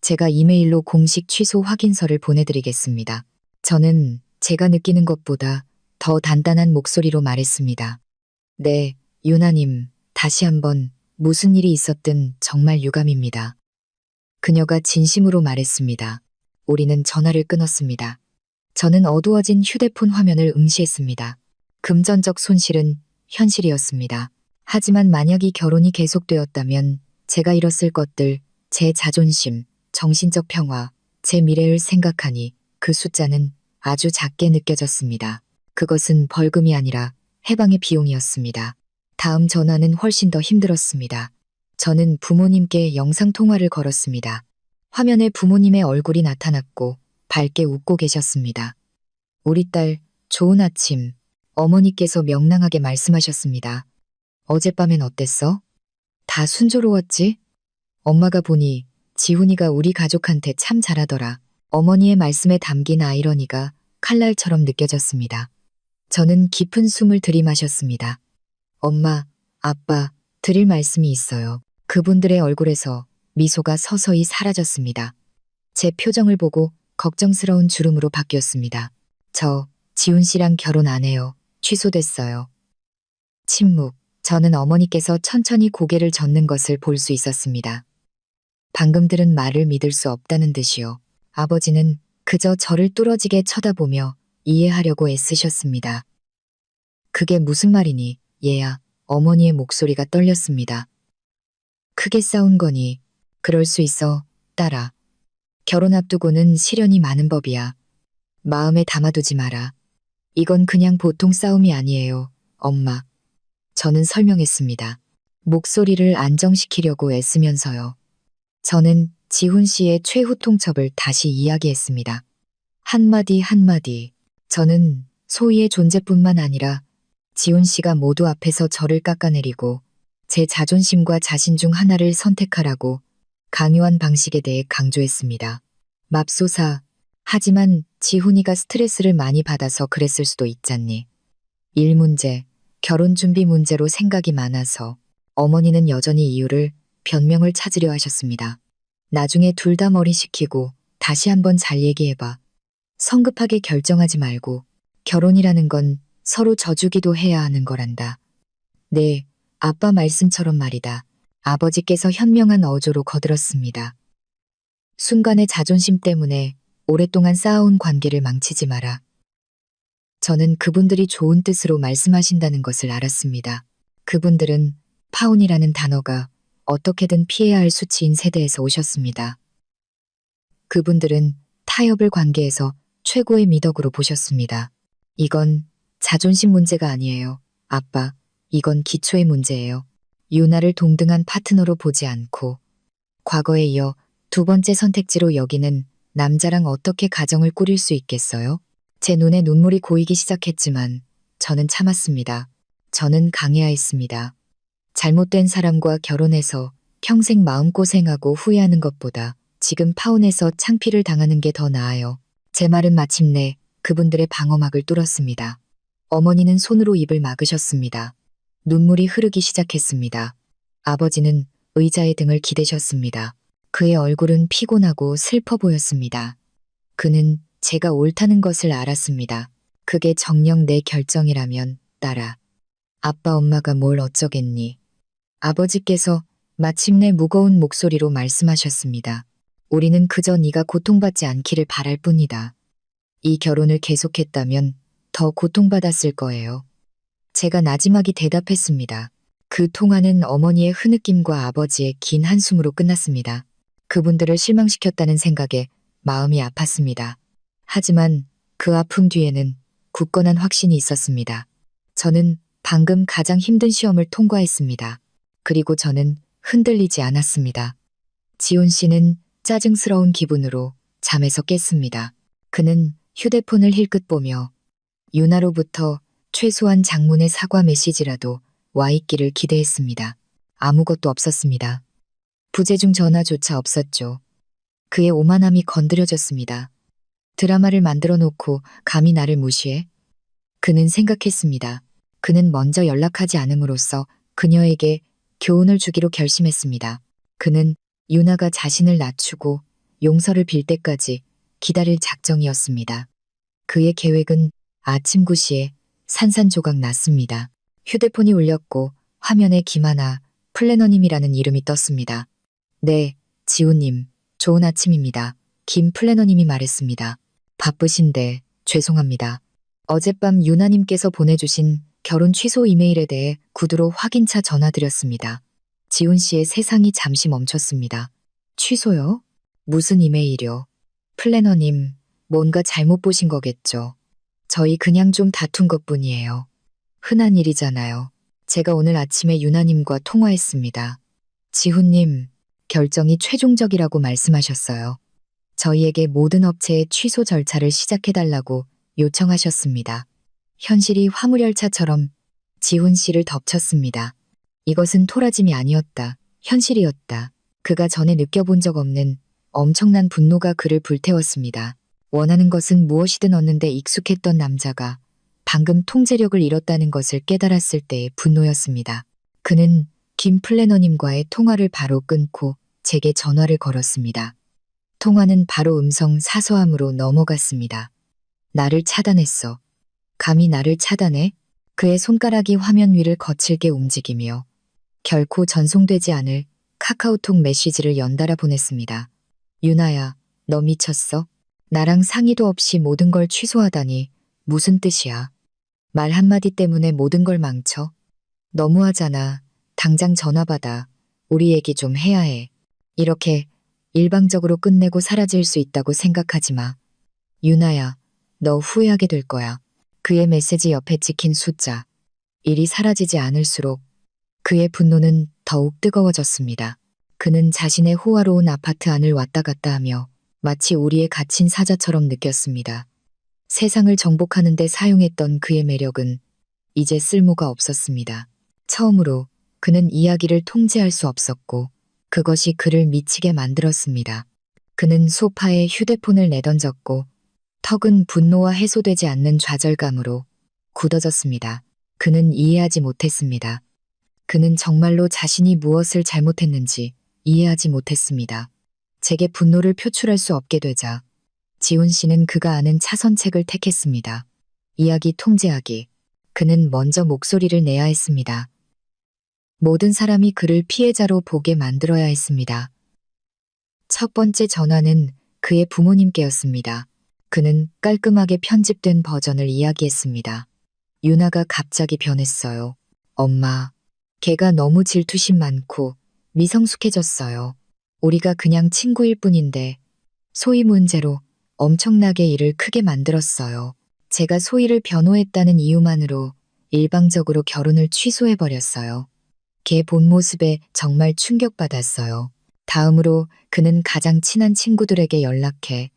제가 이메일로 공식 취소 확인서를 보내드리겠습니다. 저는 제가 느끼는 것보다 더 단단한 목소리로 말했습니다. 네, 유나님, 다시 한번 무슨 일이 있었든 정말 유감입니다. 그녀가 진심으로 말했습니다. 우리는 전화를 끊었습니다. 저는 어두워진 휴대폰 화면을 응시했습니다. 금전적 손실은 현실이었습니다. 하지만 만약 이 결혼이 계속되었다면 제가 잃었을 것들, 제 자존심, 정신적 평화, 제 미래를 생각하니 그 숫자는 아주 작게 느껴졌습니다. 그것은 벌금이 아니라 해방의 비용이었습니다. 다음 전화는 훨씬 더 힘들었습니다. 저는 부모님께 영상통화를 걸었습니다. 화면에 부모님의 얼굴이 나타났고 밝게 웃고 계셨습니다. 우리 딸, 좋은 아침. 어머니께서 명랑하게 말씀하셨습니다. 어젯밤엔 어땠어? 다 순조로웠지? 엄마가 보니 지훈이가 우리 가족한테 참 잘하더라. 어머니의 말씀에 담긴 아이러니가 칼날처럼 느껴졌습니다. 저는 깊은 숨을 들이마셨습니다. 엄마, 아빠, 드릴 말씀이 있어요. 그분들의 얼굴에서 미소가 서서히 사라졌습니다. 제 표정을 보고 걱정스러운 주름으로 바뀌었습니다. 저, 지훈 씨랑 결혼 안 해요. 취소됐어요. 침묵. 저는 어머니께서 천천히 고개를 젓는 것을 볼 수 있었습니다. 방금 들은 말을 믿을 수 없다는 듯이요. 아버지는 그저 저를 뚫어지게 쳐다보며 이해하려고 애쓰셨습니다. 그게 무슨 말이니, 얘야. 어머니의 목소리가 떨렸습니다. 크게 싸운 거니. 그럴 수 있어, 딸아. 결혼 앞두고는 시련이 많은 법이야. 마음에 담아두지 마라. 이건 그냥 보통 싸움이 아니에요, 엄마. 저는 설명했습니다. 목소리를 안정시키려고 애쓰면서요. 저는 지훈 씨의 최후 통첩을 다시 이야기했습니다. 한마디 한마디. 저는 소희의 존재뿐만 아니라 지훈 씨가 모두 앞에서 저를 깎아내리고 제 자존심과 자신 중 하나를 선택하라고 강요한 방식에 대해 강조했습니다. 맙소사. 하지만 지훈이가 스트레스를 많이 받아서 그랬을 수도 있잖니. 일 문제, 결혼 준비 문제로 생각이 많아서 어머니는 여전히 이유를 변명을 찾으려 하셨습니다. 나중에 둘 다 머리 식히고 다시 한번 잘 얘기해봐. 성급하게 결정하지 말고 결혼이라는 건 서로 져주기도 해야 하는 거란다. 네, 아빠 말씀처럼 말이다. 아버지께서 현명한 어조로 거들었습니다. 순간의 자존심 때문에 오랫동안 쌓아온 관계를 망치지 마라. 저는 그분들이 좋은 뜻으로 말씀하신다는 것을 알았습니다. 그분들은 파혼이라는 단어가 어떻게든 피해야 할 수치인 세대에서 오셨습니다. 그분들은 타협을 관계에서 최고의 미덕으로 보셨습니다. 이건 자존심 문제가 아니에요. 아빠, 이건 기초의 문제예요. 유나를 동등한 파트너로 보지 않고 과거에 이어 두 번째 선택지로 여기는 남자랑 어떻게 가정을 꾸릴 수 있겠어요? 제 눈에 눈물이 고이기 시작했지만 저는 참았습니다. 저는 강해야 했습니다. 잘못된 사람과 결혼해서 평생 마음고생하고 후회하는 것보다 지금 파혼해서 창피를 당하는 게 더 나아요. 제 말은 마침내 그분들의 방어막을 뚫었습니다. 어머니는 손으로 입을 막으셨습니다. 눈물이 흐르기 시작했습니다. 아버지는 의자에 등을 기대셨습니다. 그의 얼굴은 피곤하고 슬퍼 보였습니다. 그는 제가 옳다는 것을 알았습니다. 그게 정녕 내 결정이라면 딸아. 아빠 엄마가 뭘 어쩌겠니. 아버지께서 마침내 무거운 목소리로 말씀하셨습니다. 우리는 그저 네가 고통받지 않기를 바랄 뿐이다. 이 결혼을 계속했다면 더 고통받았을 거예요. 제가 나지막이 대답했습니다. 그 통화는 어머니의 흐느낌과 아버지의 긴 한숨으로 끝났습니다. 그분들을 실망시켰다는 생각에 마음이 아팠습니다. 하지만 그 아픔 뒤에는 굳건한 확신이 있었습니다. 저는 방금 가장 힘든 시험을 통과했습니다. 그리고 저는 흔들리지 않았습니다. 지훈 씨는 짜증스러운 기분으로 잠에서 깼습니다. 그는 휴대폰을 힐끗 보며 유나로부터 최소한 장문의 사과 메시지라도 와 있기를 기대했습니다. 아무것도 없었습니다. 부재중 전화조차 없었죠. 그의 오만함이 건드려졌습니다. 드라마를 만들어 놓고 감히 나를 무시해? 그는 생각했습니다. 그는 먼저 연락하지 않음으로써 그녀에게 교훈을 주기로 결심했습니다. 그는 유나가 자신을 낮추고 용서를 빌 때까지 기다릴 작정이었습니다. 그의 계획은 아침 9시에 산산조각 났습니다. 휴대폰이 울렸고 화면에 김하나 플래너님이라는 이름이 떴습니다. 네, 지호님, 좋은 아침입니다. 김 플래너님이 말했습니다. 바쁘신데 죄송합니다. 어젯밤 유나님께서 보내주신 결혼 취소 이메일에 대해 구두로 확인차 전화드렸습니다. 지훈 씨의 세상이 잠시 멈췄습니다. 취소요? 무슨 이메일이요? 플래너님, 뭔가 잘못 보신 거겠죠. 저희 그냥 좀 다툰 것뿐이에요. 흔한 일이잖아요. 제가 오늘 아침에 유나님과 통화했습니다. 지훈님, 결정이 최종적이라고 말씀하셨어요. 저희에게 모든 업체의 취소 절차를 시작해달라고 요청하셨습니다. 현실이 화물열차처럼 지훈 씨를 덮쳤습니다. 이것은 토라짐이 아니었다. 현실이었다. 그가 전에 느껴본 적 없는 엄청난 분노가 그를 불태웠습니다. 원하는 것은 무엇이든 얻는데 익숙했던 남자가 방금 통제력을 잃었다는 것을 깨달았을 때의 분노였습니다. 그는 김 플래너님과의 통화를 바로 끊고 제게 전화를 걸었습니다. 통화는 바로 음성 사서함으로 넘어갔습니다. 나를 차단했어. 감히 나를 차단해? 그의 손가락이 화면 위를 거칠게 움직이며 결코 전송되지 않을 카카오톡 메시지를 연달아 보냈습니다. 유나야, 너 미쳤어? 나랑 상의도 없이 모든 걸 취소하다니 무슨 뜻이야? 말 한마디 때문에 모든 걸 망쳐? 너무하잖아. 당장 전화 받아. 우리 얘기 좀 해야 해. 이렇게 일방적으로 끝내고 사라질 수 있다고 생각하지 마. 유나야, 너 후회하게 될 거야. 그의 메시지 옆에 찍힌 숫자. 일이 사라지지 않을수록 그의 분노는 더욱 뜨거워졌습니다. 그는 자신의 호화로운 아파트 안을 왔다 갔다 하며 마치 우리의 갇힌 사자처럼 느꼈습니다. 세상을 정복하는 데 사용했던 그의 매력은 이제 쓸모가 없었습니다. 처음으로 그는 이야기를 통제할 수 없었고 그것이 그를 미치게 만들었습니다. 그는 소파에 휴대폰을 내던졌고 턱은 분노와 해소되지 않는 좌절감으로 굳어졌습니다. 그는 이해하지 못했습니다. 그는 정말로 자신이 무엇을 잘못했는지 이해하지 못했습니다. 제게 분노를 표출할 수 없게 되자 지훈 씨는 그가 아는 차선책을 택했습니다. 이야기 통제하기. 그는 먼저 목소리를 내야 했습니다. 모든 사람이 그를 피해자로 보게 만들어야 했습니다. 첫 번째 전화는 그의 부모님께였습니다. 그는 깔끔하게 편집된 버전을 이야기했습니다. 유나가 갑자기 변했어요. 엄마, 걔가 너무 질투심 많고 미성숙해졌어요. 우리가 그냥 친구일 뿐인데 소희 문제로 엄청나게 일을 크게 만들었어요. 제가 소희를 변호했다는 이유만으로 일방적으로 결혼을 취소해버렸어요. 걔 본 모습에 정말 충격받았어요. 다음으로 그는 가장 친한 친구들에게 연락해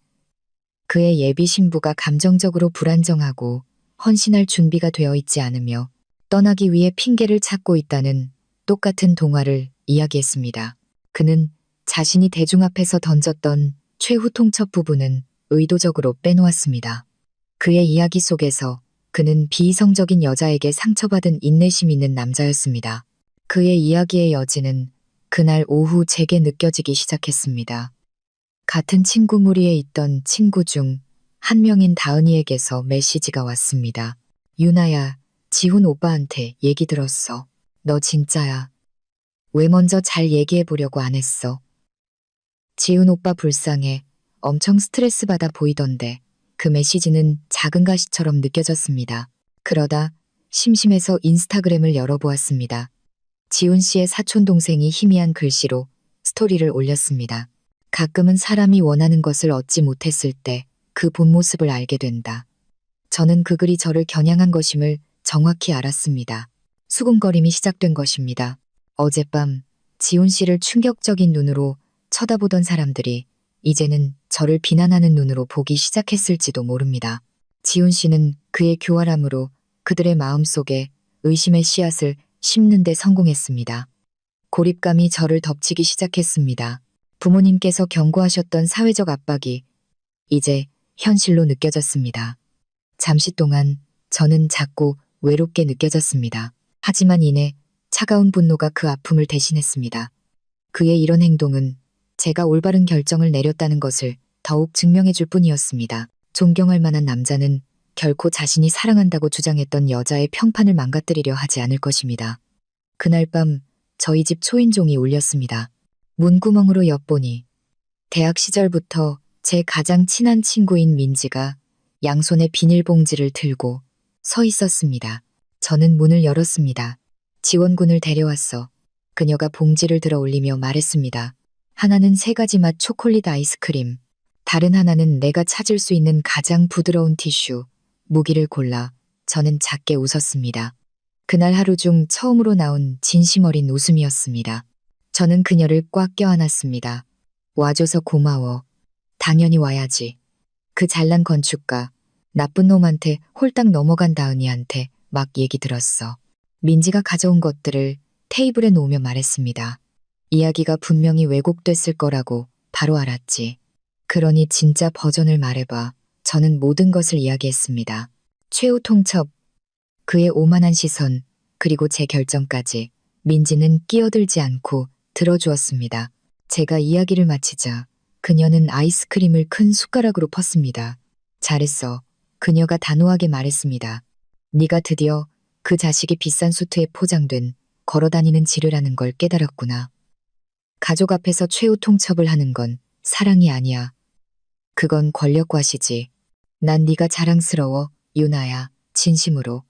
그의 예비 신부가 감정적으로 불안정하고 헌신할 준비가 되어 있지 않으며 떠나기 위해 핑계를 찾고 있다는 똑같은 동화를 이야기했습니다. 그는 자신이 대중 앞에서 던졌던 최후 통첩 부분은 의도적으로 빼놓았습니다. 그의 이야기 속에서 그는 비이성적인 여자에게 상처받은 인내심 있는 남자였습니다. 그의 이야기의 여지는 그날 오후 제게 느껴지기 시작했습니다. 같은 친구 무리에 있던 친구 중 한 명인 다은이에게서 메시지가 왔습니다. 유나야, 지훈 오빠한테 얘기 들었어. 너 진짜야. 왜 먼저 잘 얘기해 보려고 안 했어? 지훈 오빠 불쌍해. 엄청 스트레스 받아 보이던데. 그 메시지는 작은 가시처럼 느껴졌습니다. 그러다 심심해서 인스타그램을 열어보았습니다. 지훈 씨의 사촌 동생이 희미한 글씨로 스토리를 올렸습니다. 가끔은 사람이 원하는 것을 얻지 못했을 때 그 본 모습을 알게 된다. 저는 그 글이 저를 겨냥한 것임을 정확히 알았습니다. 수군거림이 시작된 것입니다. 어젯밤 지훈 씨를 충격적인 눈으로 쳐다보던 사람들이 이제는 저를 비난하는 눈으로 보기 시작했을지도 모릅니다. 지훈 씨는 그의 교활함으로 그들의 마음속에 의심의 씨앗을 심는 데 성공했습니다. 고립감이 저를 덮치기 시작했습니다. 부모님께서 경고하셨던 사회적 압박이 이제 현실로 느껴졌습니다. 잠시 동안 저는 작고 외롭게 느껴졌습니다. 하지만 이내 차가운 분노가 그 아픔을 대신했습니다. 그의 이런 행동은 제가 올바른 결정을 내렸다는 것을 더욱 증명해 줄 뿐이었습니다. 존경할 만한 남자는 결코 자신이 사랑한다고 주장했던 여자의 평판을 망가뜨리려 하지 않을 것입니다. 그날 밤 저희 집 초인종이 울렸습니다. 문구멍으로 엿보니 대학 시절부터 제 가장 친한 친구인 민지가 양손에 비닐봉지를 들고 서 있었습니다. 저는 문을 열었습니다. 지원군을 데려왔어. 그녀가 봉지를 들어 올리며 말했습니다. 하나는 3가지 맛 초콜릿 아이스크림, 다른 하나는 내가 찾을 수 있는 가장 부드러운 티슈, 무기를 골라 저는 작게 웃었습니다. 그날 하루 중 처음으로 나온 진심 어린 웃음이었습니다. 저는 그녀를 꽉 껴안았습니다. 와줘서 고마워. 당연히 와야지. 그 잘난 건축가, 나쁜 놈한테 홀딱 넘어간 다은이한테 막 얘기 들었어. 민지가 가져온 것들을 테이블에 놓으며 말했습니다. 이야기가 분명히 왜곡됐을 거라고 바로 알았지. 그러니 진짜 버전을 말해봐. 저는 모든 것을 이야기했습니다. 최후 통첩, 그의 오만한 시선, 그리고 제 결정까지. 민지는 끼어들지 않고 들어주었습니다. 제가 이야기를 마치자 그녀는 아이스크림을 큰 숟가락으로 펐습니다. 잘했어. 그녀가 단호하게 말했습니다. 네가 드디어 그 자식이 비싼 수트에 포장된 걸어다니는 지르라는 걸 깨달았구나. 가족 앞에서 최후 통첩을 하는 건 사랑이 아니야. 그건 권력과시지. 난 네가 자랑스러워, 유나야. 진심으로.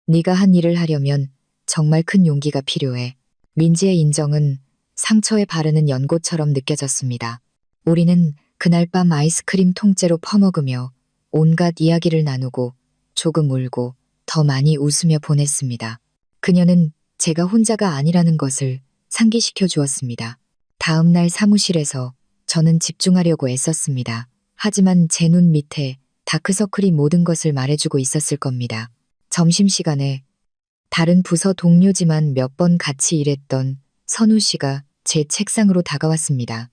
네가 한 일을 하려면 정말 큰 용기가 필요해. 민지의 인정은 상처에 바르는 연고처럼 느껴졌습니다. 우리는 그날 밤 아이스크림 통째로 퍼먹으며 온갖 이야기를 나누고 조금 울고 더 많이 웃으며 보냈습니다. 그녀는 제가 혼자가 아니라는 것을 상기시켜 주었습니다. 다음 날 사무실에서 저는 집중하려고 애썼습니다. 하지만 제 눈 밑에 다크서클이 모든 것을 말해주고 있었을 겁니다. 점심시간에 다른 부서 동료지만 몇 번 같이 일했던 선우 씨가 제 책상으로 다가왔습니다.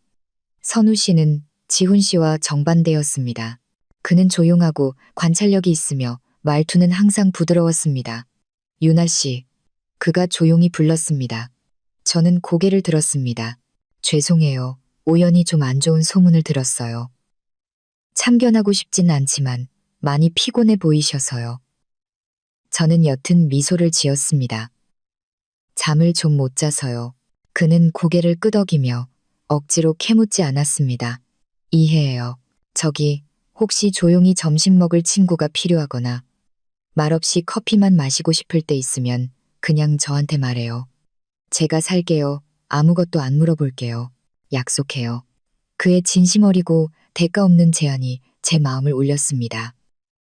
선우 씨는 지훈 씨와 정반대였습니다. 그는 조용하고 관찰력이 있으며 말투는 항상 부드러웠습니다. 유나 씨, 그가 조용히 불렀습니다. 저는 고개를 들었습니다. 죄송해요. 우연히 좀 안 좋은 소문을 들었어요. 참견하고 싶진 않지만 많이 피곤해 보이셔서요. 저는 옅은 미소를 지었습니다. 잠을 좀 못 자서요. 그는 고개를 끄덕이며 억지로 캐묻지 않았습니다. 이해해요. 저기 혹시 조용히 점심 먹을 친구가 필요하거나 말없이 커피만 마시고 싶을 때 있으면 그냥 저한테 말해요. 제가 살게요. 아무것도 안 물어볼게요. 약속해요. 그의 진심 어리고 대가 없는 제안이 제 마음을 울렸습니다.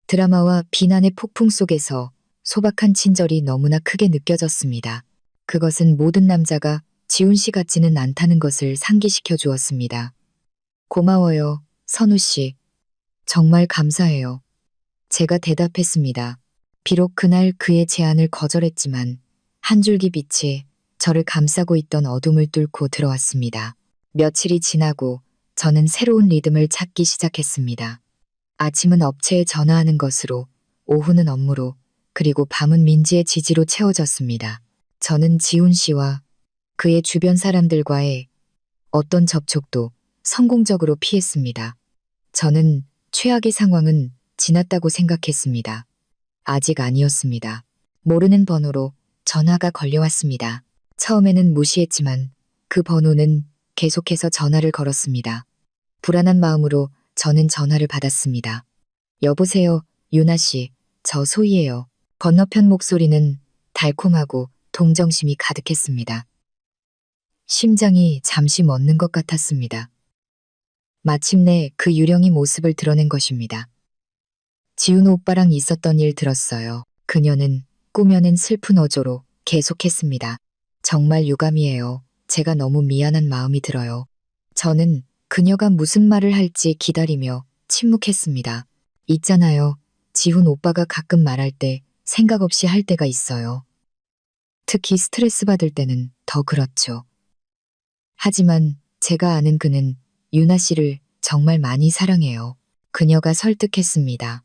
드라마와 비난의 폭풍 속에서 소박한 친절이 너무나 크게 느껴졌습니다. 그것은 모든 남자가 지훈 씨 같지는 않다는 것을 상기시켜 주었습니다. 고마워요, 선우 씨. 정말 감사해요. 제가 대답했습니다. 비록 그날 그의 제안을 거절했지만 한 줄기 빛이 저를 감싸고 있던 어둠을 뚫고 들어왔습니다. 며칠이 지나고 저는 새로운 리듬을 찾기 시작했습니다. 아침은 업체에 전화하는 것으로, 오후는 업무로, 그리고 밤은 민지의 지지로 채워졌습니다. 저는 지훈 씨와 그의 주변 사람들과의 어떤 접촉도 성공적으로 피했습니다. 저는 최악의 상황은 지났다고 생각했습니다. 아직 아니었습니다. 모르는 번호로 전화가 걸려왔습니다. 처음에는 무시했지만 그 번호는 계속해서 전화를 걸었습니다. 불안한 마음으로 저는 전화를 받았습니다. 여보세요, 유나 씨. 저 소희예요. 건너편 목소리는 달콤하고 동정심이 가득했습니다. 심장이 잠시 멎는 것 같았습니다. 마침내 그 유령이 모습을 드러낸 것입니다. 지훈 오빠랑 있었던 일 들었어요. 그녀는 꾸며낸 슬픈 어조로 계속했습니다. 정말 유감이에요. 제가 너무 미안한 마음이 들어요. 저는 그녀가 무슨 말을 할지 기다리며 침묵했습니다. 있잖아요. 지훈 오빠가 가끔 말할 때 생각 없이 할 때가 있어요. 특히 스트레스 받을 때는 더 그렇죠. 하지만 제가 아는 그는 유나 씨를 정말 많이 사랑해요. 그녀가 설득했습니다.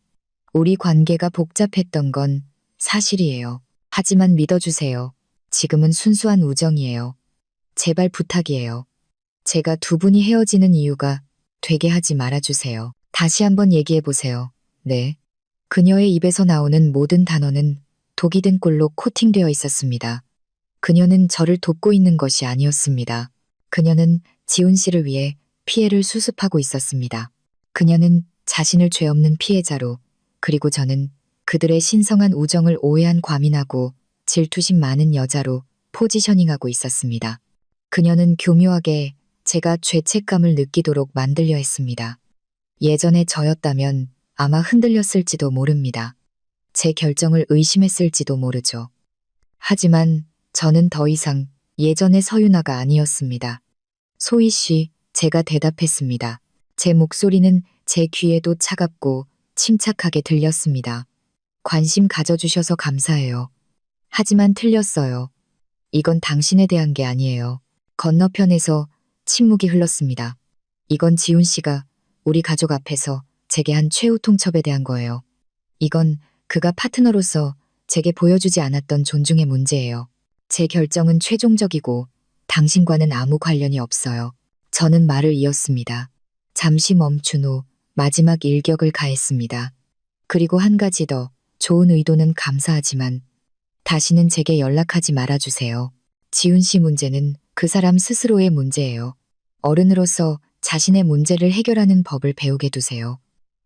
우리 관계가 복잡했던 건 사실이에요. 하지만 믿어주세요. 지금은 순수한 우정이에요. 제발 부탁이에요. 제가 두 분이 헤어지는 이유가 되게 하지 말아주세요. 다시 한번 얘기해 보세요. 네. 그녀의 입에서 나오는 모든 단어는 독이 든 꼴로 코팅되어 있었습니다. 그녀는 저를 돕고 있는 것이 아니었습니다. 그녀는 지훈 씨를 위해 피해를 수습하고 있었습니다. 그녀는 자신을 죄 없는 피해자로, 그리고 저는 그들의 신성한 우정을 오해한 과민하고 질투심 많은 여자로 포지셔닝하고 있었습니다. 그녀는 교묘하게 제가 죄책감을 느끼도록 만들려 했습니다. 예전에 저였다면 아마 흔들렸을지도 모릅니다. 제 결정을 의심했을지도 모르죠. 하지만 저는 더 이상 예전의 서윤아가 아니었습니다. 소희 씨, 제가 대답했습니다. 제 목소리는 제 귀에도 차갑고 침착하게 들렸습니다. 관심 가져주셔서 감사해요. 하지만 틀렸어요. 이건 당신에 대한 게 아니에요. 건너편에서 침묵이 흘렀습니다. 이건 지훈 씨가 우리 가족 앞에서 제게 한 최후 통첩에 대한 거예요. 이건 그가 파트너로서 제게 보여주지 않았던 존중의 문제예요. 제 결정은 최종적이고 당신과는 아무 관련이 없어요. 저는 말을 이었습니다. 잠시 멈춘 후 마지막 일격을 가했습니다. 그리고 한 가지 더, 좋은 의도는 감사하지만 다시는 제게 연락하지 말아주세요. 지훈 씨 문제는 그 사람 스스로의 문제예요. 어른으로서 자신의 문제를 해결하는 법을 배우게 두세요.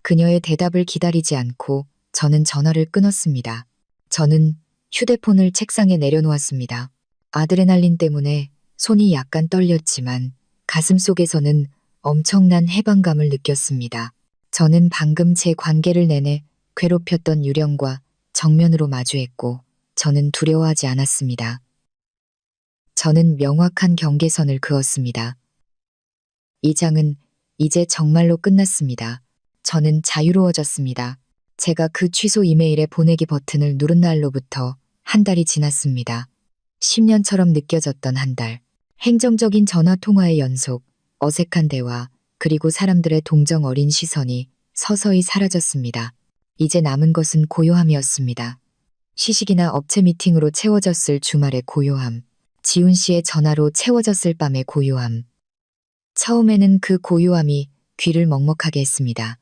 그녀의 대답을 기다리지 않고 저는 전화를 끊었습니다. 저는 휴대폰을 책상에 내려놓았습니다. 아드레날린 때문에 손이 약간 떨렸지만 가슴 속에서는 엄청난 해방감을 느꼈습니다. 저는 방금 제 관계를 내내 괴롭혔던 유령과 정면으로 마주했고 저는 두려워하지 않았습니다. 저는 명확한 경계선을 그었습니다. 이 장은 이제 정말로 끝났습니다. 저는 자유로워졌습니다. 제가 그 취소 이메일의 보내기 버튼을 누른 날로부터 한 달이 지났습니다. 10년처럼 느껴졌던 한 달. 행정적인 전화 통화의 연속, 어색한 대화, 그리고 사람들의 동정 어린 시선이 서서히 사라졌습니다. 이제 남은 것은 고요함이었습니다. 시식이나 업체 미팅으로 채워졌을 주말의 고요함, 지훈 씨의 전화로 채워졌을 밤의 고요함. 처음에는 그 고요함이 귀를 먹먹하게 했습니다.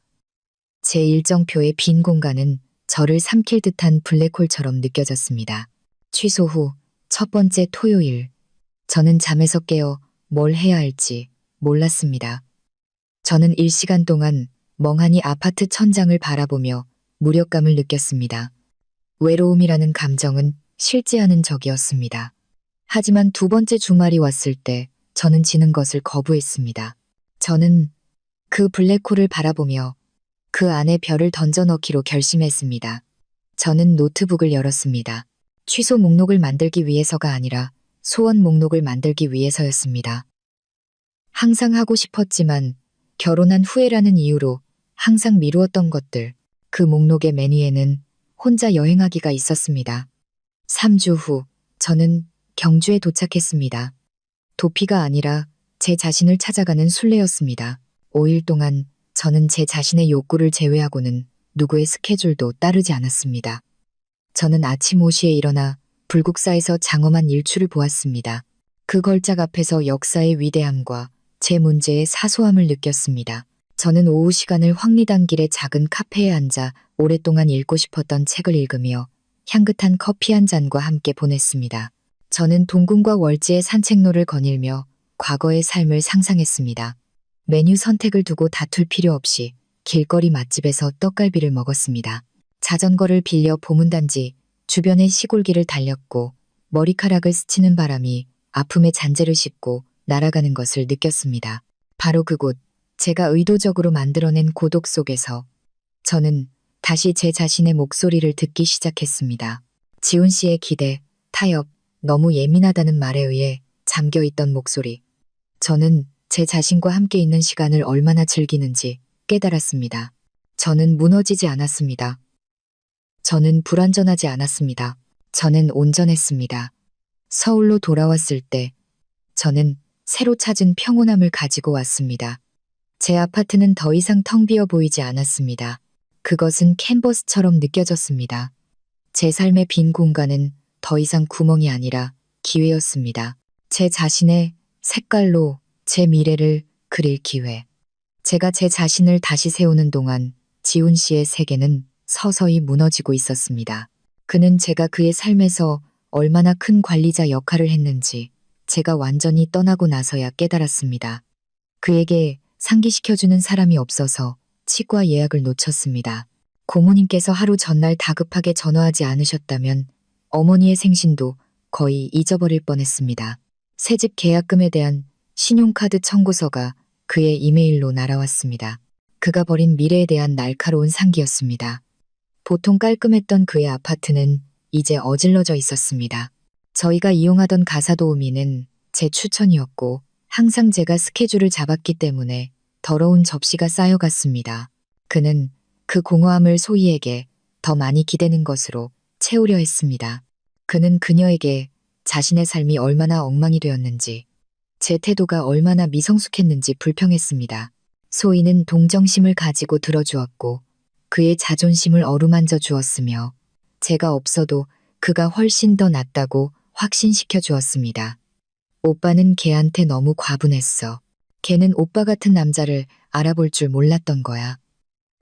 제 일정표의 빈 공간은 저를 삼킬 듯한 블랙홀처럼 느껴졌습니다. 취소 후 첫 번째 토요일, 저는 잠에서 깨어 뭘 해야 할지 몰랐습니다. 저는 일시간 동안 멍하니 아파트 천장을 바라보며 무력감을 느꼈습니다. 외로움이라는 감정은 싫지 않은 적이었습니다. 하지만 두 번째 주말이 왔을 때 저는 지는 것을 거부했습니다. 저는 그 블랙홀을 바라보며 그 안에 별을 던져넣기로 결심했습니다. 저는 노트북을 열었습니다. 취소 목록을 만들기 위해서가 아니라 소원 목록을 만들기 위해서였습니다. 항상 하고 싶었지만 결혼한 후에라는 이유로 항상 미루었던 것들, 그 목록의 맨 위에는 혼자 여행하기가 있었습니다. 3주 후 저는 경주에 도착했습니다. 도피가 아니라 제 자신을 찾아가는 순례였습니다. 5일 동안 저는 제 자신의 욕구를 제외하고는 누구의 스케줄도 따르지 않았습니다. 저는 아침 5시에 일어나 불국사에서 장엄한 일출을 보았습니다. 그 걸작 앞에서 역사의 위대함과 제 문제의 사소함을 느꼈습니다. 저는 오후 시간을 황리단길의 작은 카페에 앉아 오랫동안 읽고 싶었던 책을 읽으며 향긋한 커피 한 잔과 함께 보냈습니다. 저는 동궁과 월지의 산책로를 거닐며 과거의 삶을 상상했습니다. 메뉴 선택을 두고 다툴 필요 없이 길거리 맛집에서 떡갈비를 먹었습니다. 자전거를 빌려 보문단지 주변의 시골길을 달렸고 머리카락을 스치는 바람이 아픔의 잔재를 씻고 날아가는 것을 느꼈습니다. 바로 그곳, 제가 의도적으로 만들어낸 고독 속에서 저는 다시 제 자신의 목소리를 듣기 시작했습니다. 지훈 씨의 기대, 타협, 너무 예민하다는 말에 의해 잠겨있던 목소리. 저는 제 자신과 함께 있는 시간을 얼마나 즐기는지 깨달았습니다. 저는 무너지지 않았습니다. 저는 불완전하지 않았습니다. 저는 온전했습니다. 서울로 돌아왔을 때 저는 새로 찾은 평온함을 가지고 왔습니다. 제 아파트는 더 이상 텅 비어 보이지 않았습니다. 그것은 캔버스처럼 느껴졌습니다. 제 삶의 빈 공간은 더 이상 구멍이 아니라 기회였습니다. 제 자신의 색깔로 제 미래를 그릴 기회. 제가 제 자신을 다시 세우는 동안 지훈 씨의 세계는 서서히 무너지고 있었습니다. 그는 제가 그의 삶에서 얼마나 큰 관리자 역할을 했는지 제가 완전히 떠나고 나서야 깨달았습니다. 그에게 상기시켜주는 사람이 없어서 치과 예약을 놓쳤습니다. 고모님께서 하루 전날 다급하게 전화하지 않으셨다면 어머니의 생신도 거의 잊어버릴 뻔했습니다. 새집 계약금에 대한 신용카드 청구서가 그의 이메일로 날아왔습니다. 그가 버린 미래에 대한 날카로운 상기였습니다. 보통 깔끔했던 그의 아파트는 이제 어질러져 있었습니다. 저희가 이용하던 가사도우미는 제 추천이었고 항상 제가 스케줄을 잡았기 때문에 더러운 접시가 쌓여갔습니다. 그는 그 공허함을 소희에게 더 많이 기대는 것으로 채우려 했습니다. 그는 그녀에게 자신의 삶이 얼마나 엉망이 되었는지, 제 태도가 얼마나 미성숙했는지 불평했습니다. 소희는 동정심을 가지고 들어주었고 그의 자존심을 어루만져 주었으며 제가 없어도 그가 훨씬 더 낫다고 확신시켜 주었습니다. 오빠는 걔한테 너무 과분했어. 걔는 오빠 같은 남자를 알아볼 줄 몰랐던 거야.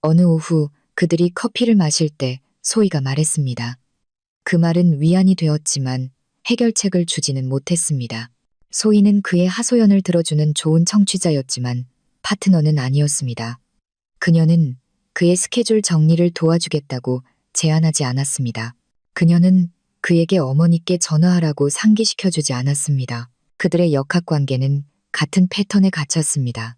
어느 오후 그들이 커피를 마실 때 소희가 말했습니다. 그 말은 위안이 되었지만 해결책을 주지는 못했습니다. 소희는 그의 하소연을 들어주는 좋은 청취자였지만 파트너는 아니었습니다. 그녀는 그의 스케줄 정리를 도와주겠다고 제안하지 않았습니다. 그녀는 그에게 어머니께 전화하라고 상기시켜주지 않았습니다. 그들의 역학관계는 같은 패턴에 갇혔습니다.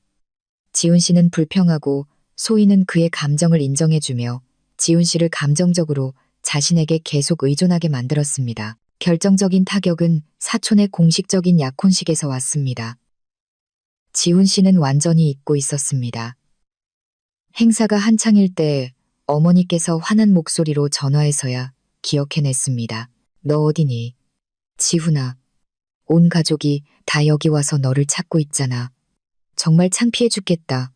지훈 씨는 불평하고 소희는 그의 감정을 인정해주며 지훈 씨를 감정적으로 자신에게 계속 의존하게 만들었습니다. 결정적인 타격은 사촌의 공식적인 약혼식에서 왔습니다. 지훈 씨는 완전히 잊고 있었습니다. 행사가 한창일 때 어머니께서 화난 목소리로 전화해서야 기억해냈습니다. 너 어디니? 지훈아. 온 가족이 다 여기 와서 너를 찾고 있잖아. 정말 창피해 죽겠다.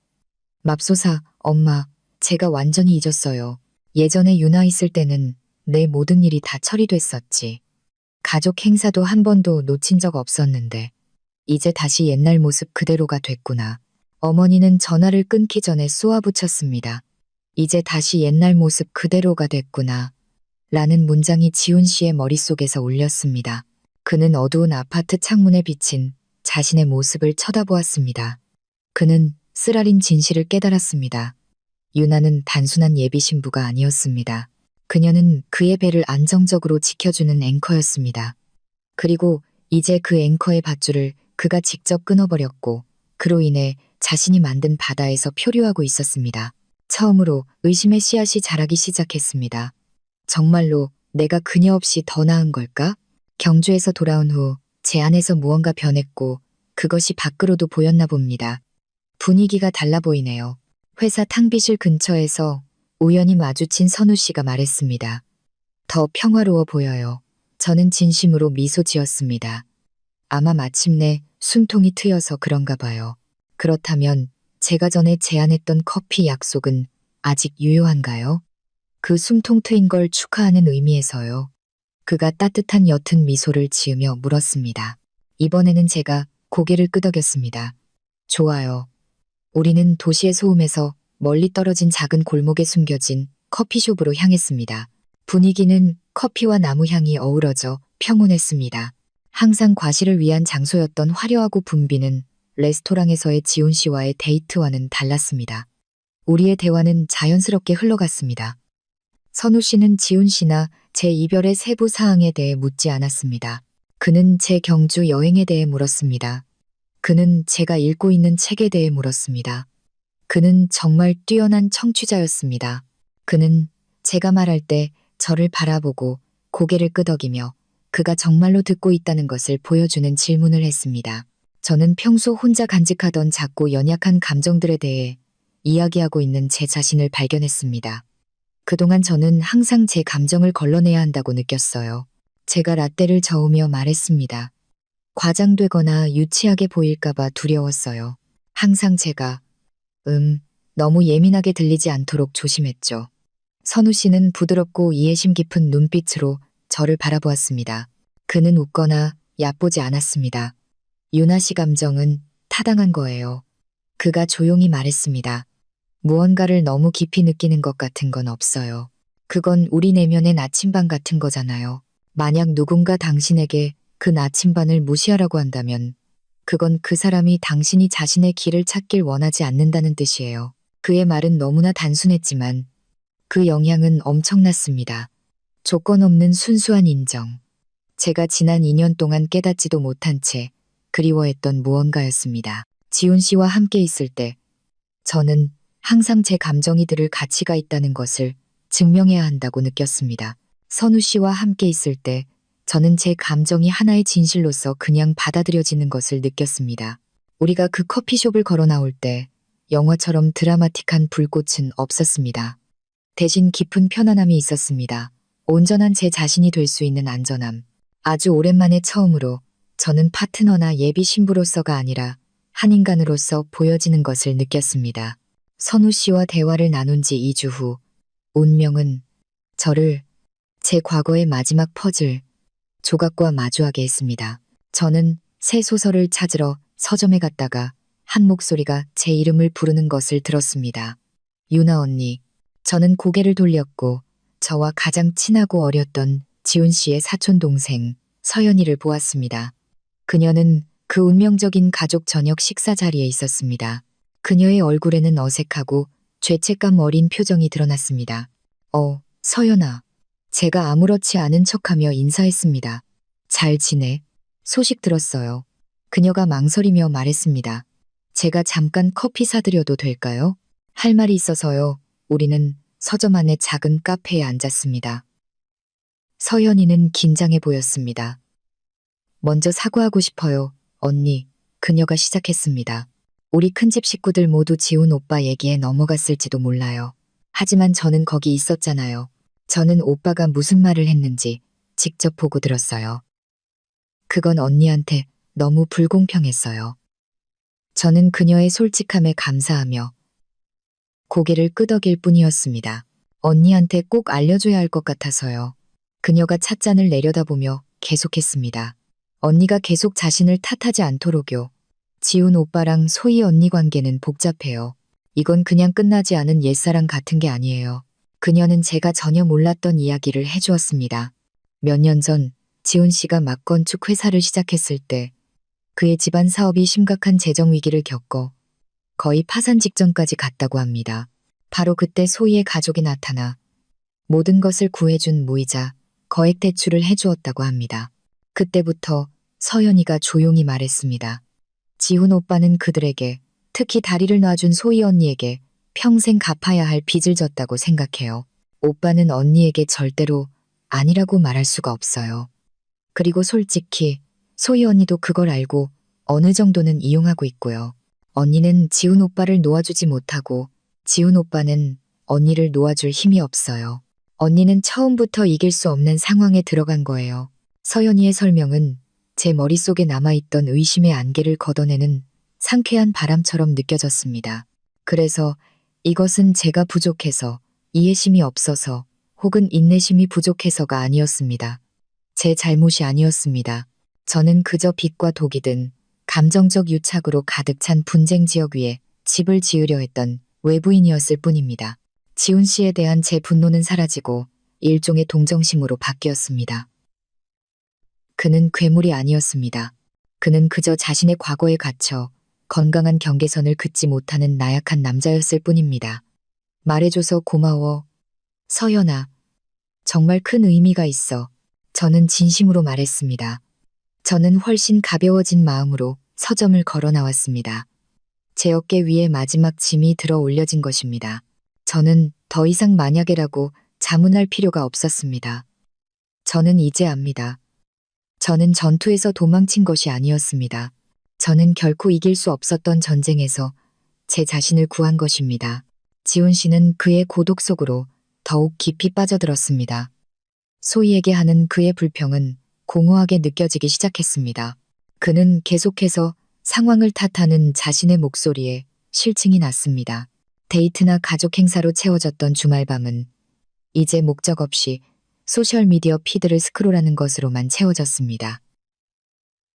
맙소사, 엄마, 제가 완전히 잊었어요. 예전에 유나 있을 때는 내 모든 일이 다 처리됐었지. 가족 행사도 한 번도 놓친 적 없었는데 이제 다시 옛날 모습 그대로가 됐구나. 어머니는 전화를 끊기 전에 쏘아붙였습니다. 이제 다시 옛날 모습 그대로가 됐구나. 라는 문장이 지훈 씨의 머릿속에서 울렸습니다. 그는 어두운 아파트 창문에 비친 자신의 모습을 쳐다보았습니다. 그는 쓰라린 진실을 깨달았습니다. 유나는 단순한 예비 신부가 아니었습니다. 그녀는 그의 배를 안정적으로 지켜주는 앵커였습니다. 그리고 이제 그 앵커의 밧줄을 그가 직접 끊어버렸고 그로 인해 자신이 만든 바다에서 표류하고 있었습니다. 처음으로 의심의 씨앗이 자라기 시작했습니다. 정말로 내가 그녀 없이 더 나은 걸까? 경주에서 돌아온 후 제 안에서 무언가 변했고 그것이 밖으로도 보였나 봅니다. 분위기가 달라 보이네요. 회사 탕비실 근처에서 우연히 마주친 선우 씨가 말했습니다. 더 평화로워 보여요. 저는 진심으로 미소 지었습니다. 아마 마침내 숨통이 트여서 그런가 봐요. 그렇다면 제가 전에 제안했던 커피 약속은 아직 유효한가요? 그 숨통 트인 걸 축하하는 의미에서요. 그가 따뜻한 옅은 미소를 지으며 물었습니다. 이번에는 제가 고개를 끄덕였습니다. 좋아요. 우리는 도시의 소음에서 멀리 떨어진 작은 골목에 숨겨진 커피숍으로 향했습니다. 분위기는 커피와 나무 향이 어우러져 평온했습니다. 항상 과실을 위한 장소였던 화려하고 붐비는 레스토랑에서의 지훈 씨와의 데이트와는 달랐습니다. 우리의 대화는 자연스럽게 흘러갔습니다. 선우 씨는 지훈 씨나 제 이별의 세부 사항에 대해 묻지 않았습니다. 그는 제 경주 여행에 대해 물었습니다. 그는 제가 읽고 있는 책에 대해 물었습니다. 그는 정말 뛰어난 청취자였습니다. 그는 제가 말할 때 저를 바라보고 고개를 끄덕이며 그가 정말로 듣고 있다는 것을 보여주는 질문을 했습니다. 저는 평소 혼자 간직하던 작고 연약한 감정들에 대해 이야기하고 있는 제 자신을 발견했습니다. 그동안 저는 항상 제 감정을 걸러내야 한다고 느꼈어요. 제가 라떼를 저으며 말했습니다. 과장되거나 유치하게 보일까봐 두려웠어요. 항상 제가 너무 예민하게 들리지 않도록 조심했죠. 선우 씨는 부드럽고 이해심 깊은 눈빛으로 저를 바라보았습니다. 그는 웃거나 얕보지 않았습니다. 유나 씨 감정은 타당한 거예요. 그가 조용히 말했습니다. 무언가를 너무 깊이 느끼는 것 같은 건 없어요. 그건 우리 내면의 나침반 같은 거잖아요. 만약 누군가 당신에게 그 나침반을 무시하라고 한다면 그건 그 사람이 당신이 자신의 길을 찾길 원하지 않는다는 뜻이에요. 그의 말은 너무나 단순했지만 그 영향은 엄청났습니다. 조건 없는 순수한 인정. 제가 지난 2년 동안 깨닫지도 못한 채 그리워했던 무언가였습니다. 지훈 씨와 함께 있을 때 저는 항상 제 감정이 들을 가치가 있다는 것을 증명해야 한다고 느꼈습니다. 선우 씨와 함께 있을 때 저는 제 감정이 하나의 진실로서 그냥 받아들여지는 것을 느꼈습니다. 우리가 그 커피숍을 걸어 나올 때 영화처럼 드라마틱한 불꽃은 없었습니다. 대신 깊은 편안함이 있었습니다. 온전한 제 자신이 될 수 있는 안전함. 아주 오랜만에 처음으로 저는 파트너나 예비 신부로서가 아니라 한 인간으로서 보여지는 것을 느꼈습니다. 선우 씨와 대화를 나눈 지 2주 후 운명은 저를 제 과거의 마지막 퍼즐 조각과 마주하게 했습니다. 저는 새 소설을 찾으러 서점에 갔다가 한 목소리가 제 이름을 부르는 것을 들었습니다. 유나 언니. 저는 고개를 돌렸고 저와 가장 친하고 어렸던 지훈 씨의 사촌 동생 서연이를 보았습니다. 그녀는 그 운명적인 가족 저녁 식사 자리에 있었습니다. 그녀의 얼굴에는 어색하고 죄책감 어린 표정이 드러났습니다. 서연아. 제가 아무렇지 않은 척하며 인사했습니다. 잘 지내? 소식 들었어요. 그녀가 망설이며 말했습니다. 제가 잠깐 커피 사드려도 될까요? 할 말이 있어서요. 우리는 서점 안의 작은 카페에 앉았습니다. 서연이는 긴장해 보였습니다. 먼저 사과하고 싶어요, 언니. 그녀가 시작했습니다. 우리 큰집 식구들 모두 지훈 오빠 얘기에 넘어갔을지도 몰라요. 하지만 저는 거기 있었잖아요. 저는 오빠가 무슨 말을 했는지 직접 보고 들었어요. 그건 언니한테 너무 불공평했어요. 저는 그녀의 솔직함에 감사하며 고개를 끄덕일 뿐이었습니다. 언니한테 꼭 알려줘야 할 것 같아서요. 그녀가 찻잔을 내려다보며 계속했습니다. 언니가 계속 자신을 탓하지 않도록요. 지훈 오빠랑 소희 언니 관계는 복잡해요. 이건 그냥 끝나지 않은 옛사랑 같은 게 아니에요. 그녀는 제가 전혀 몰랐던 이야기를 해주었습니다. 몇 년 전 지훈 씨가 막 건축 회사를 시작했을 때 그의 집안 사업이 심각한 재정 위기를 겪어 거의 파산 직전까지 갔다고 합니다. 바로 그때 소희의 가족이 나타나 모든 것을 구해준 무이자 거액 대출을 해주었다고 합니다. 그때부터 서연이가 조용히 말했습니다. 지훈 오빠는 그들에게, 특히 다리를 놔준 소희 언니에게 평생 갚아야 할 빚을 졌다고 생각해요. 오빠는 언니에게 절대로 아니라고 말할 수가 없어요. 그리고 솔직히 소희 언니도 그걸 알고 어느 정도는 이용하고 있고요. 언니는 지훈 오빠를 놓아주지 못하고 지훈 오빠는 언니를 놓아줄 힘이 없어요. 언니는 처음부터 이길 수 없는 상황에 들어간 거예요. 서연이의 설명은 제 머릿속에 남아있던 의심의 안개를 걷어내는 상쾌한 바람처럼 느껴졌습니다. 그래서 이것은 제가 부족해서, 이해심이 없어서, 혹은 인내심이 부족해서가 아니었습니다. 제 잘못이 아니었습니다. 저는 그저 빛과 독이 든 감정적 유착으로 가득 찬 분쟁 지역 위에 집을 지으려 했던 외부인이었을 뿐입니다. 지훈 씨에 대한 제 분노는 사라지고 일종의 동정심으로 바뀌었습니다. 그는 괴물이 아니었습니다. 그는 그저 자신의 과거에 갇혀 건강한 경계선을 긋지 못하는 나약한 남자였을 뿐입니다. 말해줘서 고마워. 서연아. 정말 큰 의미가 있어. 저는 진심으로 말했습니다. 저는 훨씬 가벼워진 마음으로 서점을 걸어 나왔습니다. 제 어깨 위에 마지막 짐이 들어 올려진 것입니다. 저는 더 이상 만약에라고 자문할 필요가 없었습니다. 저는 이제 압니다. 저는 전투에서 도망친 것이 아니었습니다. 저는 결코 이길 수 없었던 전쟁에서 제 자신을 구한 것입니다. 지훈 씨는 그의 고독 속으로 더욱 깊이 빠져들었습니다. 소희에게 하는 그의 불평은 공허하게 느껴지기 시작했습니다. 그는 계속해서 상황을 탓하는 자신의 목소리에 실증이 났습니다. 데이트나 가족 행사로 채워졌던 주말밤은 이제 목적 없이 소셜미디어 피드를 스크롤하는 것으로만 채워졌습니다.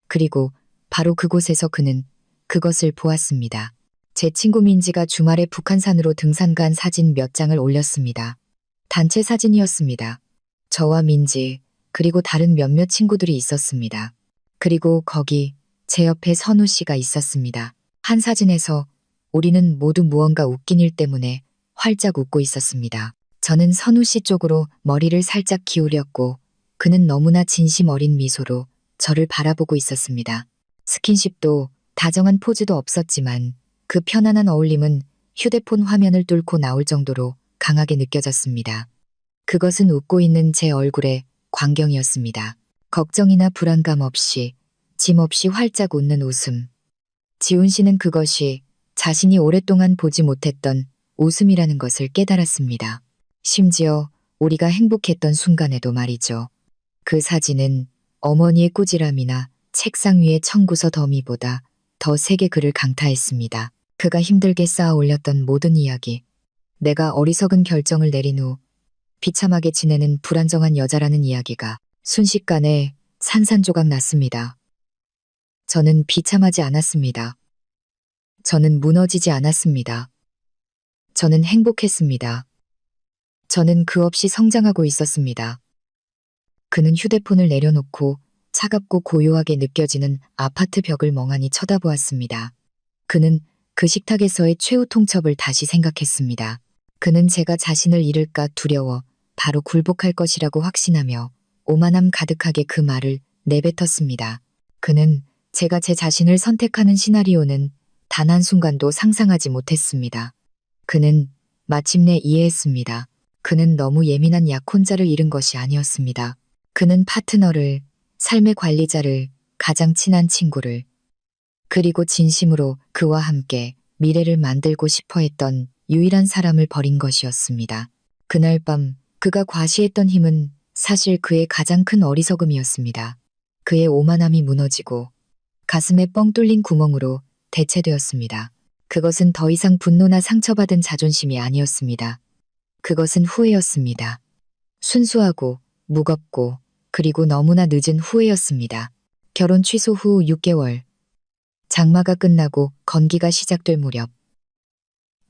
그리고 바로 그곳에서 그는 그것을 보았습니다. 제 친구 민지가 주말에 북한산으로 등산 간 사진 몇 장을 올렸습니다. 단체 사진이었습니다. 저와 민지, 그리고 다른 몇몇 친구들이 있었습니다. 그리고 거기 제 옆에 선우 씨가 있었습니다. 한 사진에서 우리는 모두 무언가 웃긴 일 때문에 활짝 웃고 있었습니다. 저는 선우 씨 쪽으로 머리를 살짝 기울였고 그는 너무나 진심 어린 미소로 저를 바라보고 있었습니다. 스킨십도 다정한 포즈도 없었지만 그 편안한 어울림은 휴대폰 화면을 뚫고 나올 정도로 강하게 느껴졌습니다. 그것은 웃고 있는 제 얼굴의 광경이었습니다. 걱정이나 불안감 없이, 짐 없이 활짝 웃는 웃음. 지훈 씨는 그것이 자신이 오랫동안 보지 못했던 웃음이라는 것을 깨달았습니다. 심지어 우리가 행복했던 순간에도 말이죠. 그 사진은 어머니의 꾸지람이나 책상 위의 청구서 더미보다 더 세게 그를 강타했습니다. 그가 힘들게 쌓아 올렸던 모든 이야기, 내가 어리석은 결정을 내린 후 비참하게 지내는 불안정한 여자라는 이야기가 순식간에 산산조각 났습니다. 저는 비참하지 않았습니다. 저는 무너지지 않았습니다. 저는 행복했습니다. 저는 그 없이 성장하고 있었습니다. 그는 휴대폰을 내려놓고 차갑고 고요하게 느껴지는 아파트 벽을 멍하니 쳐다보았습니다. 그는 그 식탁에서의 최후 통첩을 다시 생각했습니다. 그는 제가 자신을 잃을까 두려워 바로 굴복할 것이라고 확신하며 오만함 가득하게 그 말을 내뱉었습니다. 그는 제가 제 자신을 선택하는 시나리오는 단 한순간도 상상하지 못했습니다. 그는 마침내 이해했습니다. 그는 너무 예민한 약혼자를 잃은 것이 아니었습니다. 그는 파트너를, 삶의 관리자를, 가장 친한 친구를, 그리고 진심으로 그와 함께 미래를 만들고 싶어 했던 유일한 사람을 버린 것이었습니다. 그날 밤 그가 과시했던 힘은 사실 그의 가장 큰 어리석음이었습니다. 그의 오만함이 무너지고 가슴에 뻥 뚫린 구멍으로 대체되었습니다. 그것은 더 이상 분노나 상처받은 자존심이 아니었습니다. 그것은 후회였습니다. 순수하고 무겁고 그리고 너무나 늦은 후회였습니다. 결혼 취소 후 6개월, 장마가 끝나고 건기가 시작될 무렵,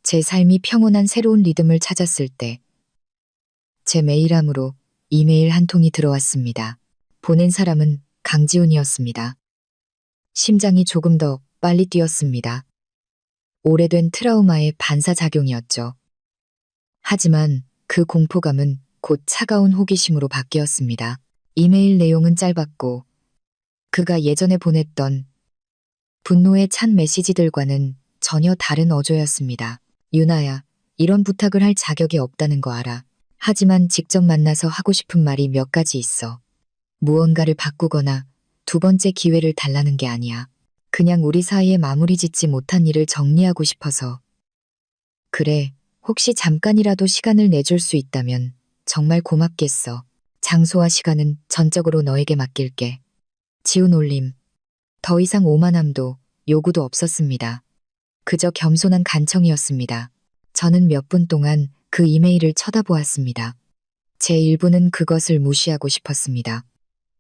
제 삶이 평온한 새로운 리듬을 찾았을 때, 제 메일함으로 이메일 한 통이 들어왔습니다. 보낸 사람은 강지훈이었습니다. 심장이 조금 더 빨리 뛰었습니다. 오래된 트라우마의 반사작용이었죠. 하지만 그 공포감은 곧 차가운 호기심으로 바뀌었습니다. 이메일 내용은 짧았고 그가 예전에 보냈던 분노에 찬 메시지들과는 전혀 다른 어조였습니다. 유나야, 이런 부탁을 할 자격이 없다는 거 알아. 하지만 직접 만나서 하고 싶은 말이 몇 가지 있어. 무언가를 바꾸거나 두 번째 기회를 달라는 게 아니야. 그냥 우리 사이에 마무리 짓지 못한 일을 정리하고 싶어서. 그래, 혹시 잠깐이라도 시간을 내줄 수 있다면 정말 고맙겠어. 장소와 시간은 전적으로 너에게 맡길게. 지운 올림. 더 이상 오만함도 요구도 없었습니다. 그저 겸손한 간청이었습니다. 저는 몇 분 동안 그 이메일을 쳐다보았습니다. 제 일부는 그것을 무시하고 싶었습니다.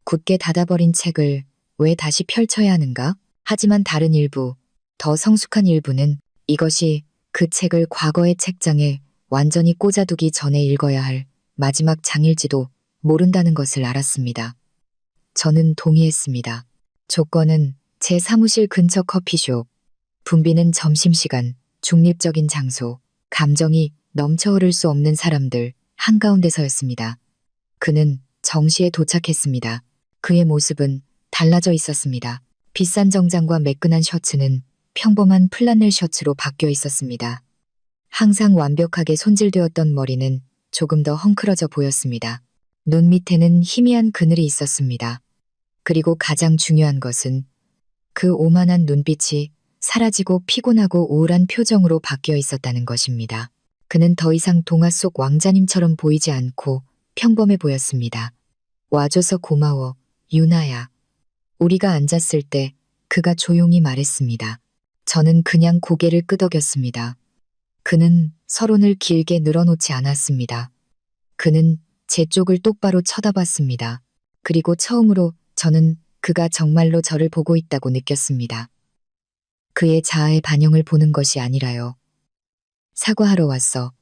굳게 닫아버린 책을 왜 다시 펼쳐야 하는가? 하지만 다른 일부, 더 성숙한 일부는 이것이 그 책을 과거의 책장에 완전히 꽂아두기 전에 읽어야 할 마지막 장일지도 모른다는 것을 알았습니다. 저는 동의했습니다. 조건은 제 사무실 근처 커피숍, 붐비는 점심시간, 중립적인 장소, 감정이 넘쳐 흐를 수 없는 사람들 한가운데서였습니다. 그는 정시에 도착했습니다. 그의 모습은 달라져 있었습니다. 비싼 정장과 매끈한 셔츠는 평범한 플라넬 셔츠로 바뀌어 있었습니다. 항상 완벽하게 손질되었던 머리는 조금 더 헝클어져 보였습니다. 눈 밑에는 희미한 그늘이 있었습니다. 그리고 가장 중요한 것은 그 오만한 눈빛이 사라지고 피곤하고 우울한 표정으로 바뀌어 있었다는 것입니다. 그는 더 이상 동화 속 왕자님처럼 보이지 않고 평범해 보였습니다. 와줘서 고마워, 유나야. 우리가 앉았을 때 그가 조용히 말했습니다. 저는 그냥 고개를 끄덕였습니다. 그는 서론을 길게 늘어놓지 않았습니다. 그는 제 쪽을 똑바로 쳐다봤습니다. 그리고 처음으로 저는 그가 정말로 저를 보고 있다고 느꼈습니다. 그의 자아의 반영을 보는 것이 아니라요. 사과하러 왔어.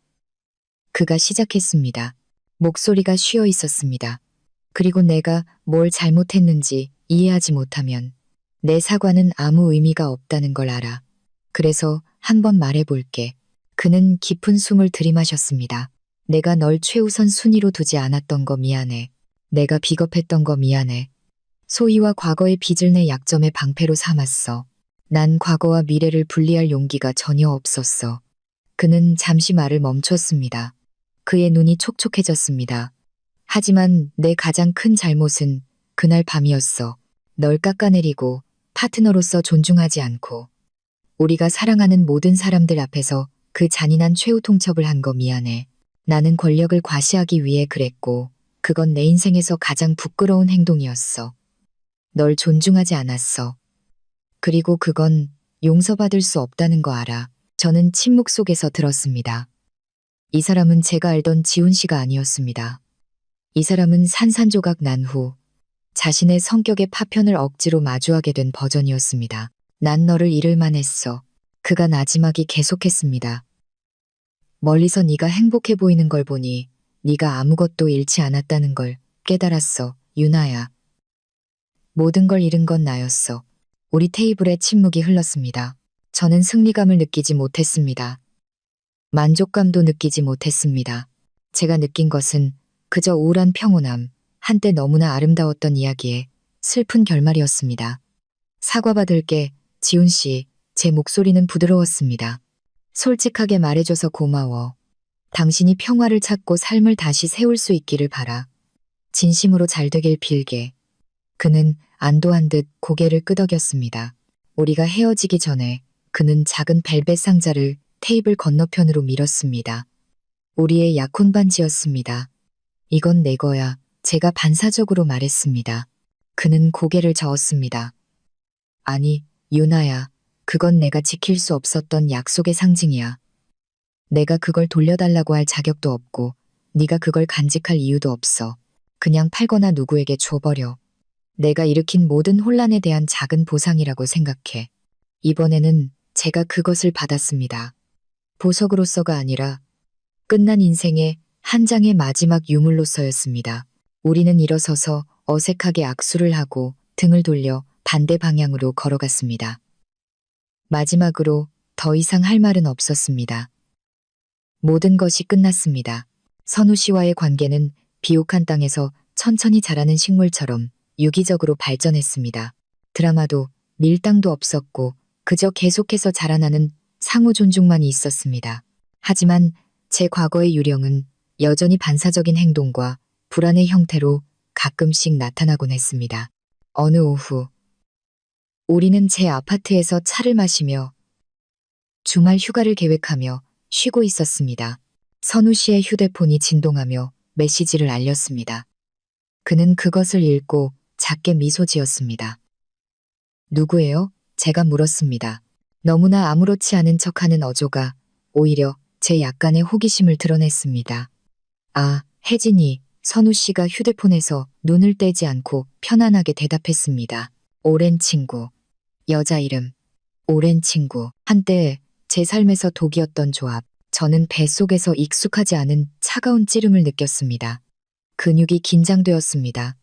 그가 시작했습니다. 목소리가 쉬어 있었습니다. 그리고 내가 뭘 잘못했는지 이해하지 못하면 내 사과는 아무 의미가 없다는 걸 알아. 그래서 한번 말해볼게. 그는 깊은 숨을 들이마셨습니다. 내가 널 최우선 순위로 두지 않았던 거 미안해. 내가 비겁했던 거 미안해. 소희와 과거의 빚을 내 약점의 방패로 삼았어. 난 과거와 미래를 분리할 용기가 전혀 없었어. 그는 잠시 말을 멈췄습니다. 그의 눈이 촉촉해졌습니다. 하지만 내 가장 큰 잘못은 그날 밤이었어. 널 깎아내리고 파트너로서 존중하지 않고 우리가 사랑하는 모든 사람들 앞에서 그 잔인한 최후 통첩을 한 거 미안해. 나는 권력을 과시하기 위해 그랬고 그건 내 인생에서 가장 부끄러운 행동이었어. 널 존중하지 않았어. 그리고 그건 용서받을 수 없다는 거 알아. 저는 침묵 속에서 들었습니다. 이 사람은 제가 알던 지훈 씨가 아니었습니다. 이 사람은 산산조각 난 후 자신의 성격의 파편을 억지로 마주하게 된 버전이었습니다. 난 너를 잃을만 했어. 그가 나지막이 계속했습니다. 멀리서 네가 행복해 보이는 걸 보니 네가 아무것도 잃지 않았다는 걸 깨달았어, 유나야. 모든 걸 잃은 건 나였어. 우리 테이블에 침묵이 흘렀습니다. 저는 승리감을 느끼지 못했습니다. 만족감도 느끼지 못했습니다. 제가 느낀 것은 그저 우울한 평온함, 한때 너무나 아름다웠던 이야기의 슬픈 결말이었습니다. 사과받을게, 지훈 씨. 제 목소리는 부드러웠습니다. 솔직하게 말해줘서 고마워. 당신이 평화를 찾고 삶을 다시 세울 수 있기를 바라. 진심으로 잘 되길 빌게. 그는 안도한 듯 고개를 끄덕였습니다. 우리가 헤어지기 전에 그는 작은 벨벳 상자를 테이블 건너편으로 밀었습니다. 우리의 약혼 반지였습니다. 이건 내 거야. 제가 반사적으로 말했습니다. 그는 고개를 저었습니다. 아니, 유나야. 그건 내가 지킬 수 없었던 약속의 상징이야. 내가 그걸 돌려달라고 할 자격도 없고 네가 그걸 간직할 이유도 없어. 그냥 팔거나 누구에게 줘버려. 내가 일으킨 모든 혼란에 대한 작은 보상이라고 생각해. 이번에는 제가 그것을 받았습니다. 보석으로서가 아니라 끝난 인생의 한 장의 마지막 유물로서였습니다. 우리는 일어서서 어색하게 악수를 하고 등을 돌려 반대 방향으로 걸어갔습니다. 마지막으로 더 이상 할 말은 없었습니다. 모든 것이 끝났습니다. 선우 씨와의 관계는 비옥한 땅에서 천천히 자라는 식물처럼 유기적으로 발전했습니다. 드라마도 밀당도 없었고 그저 계속해서 자라나는 상호 존중만이 있었습니다. 하지만 제 과거의 유령은 여전히 반사적인 행동과 불안의 형태로 가끔씩 나타나곤 했습니다. 어느 오후 우리는 제 아파트에서 차를 마시며 주말 휴가를 계획하며 쉬고 있었습니다. 선우 씨의 휴대폰이 진동하며 메시지를 알렸습니다. 그는 그것을 읽고 작게 미소 지었습니다. 누구예요? 제가 물었습니다. 너무나 아무렇지 않은 척하는 어조가 오히려 제 약간의 호기심을 드러냈습니다. 아, 혜진이. 선우 씨가 휴대폰에서 눈을 떼지 않고 편안하게 대답했습니다. 오랜 친구. 여자 이름. 오랜 친구. 한때 제 삶에서 독이었던 조합. 저는 뱃속에서 익숙하지 않은 차가운 찌름을 느꼈습니다. 근육이 긴장되었습니다.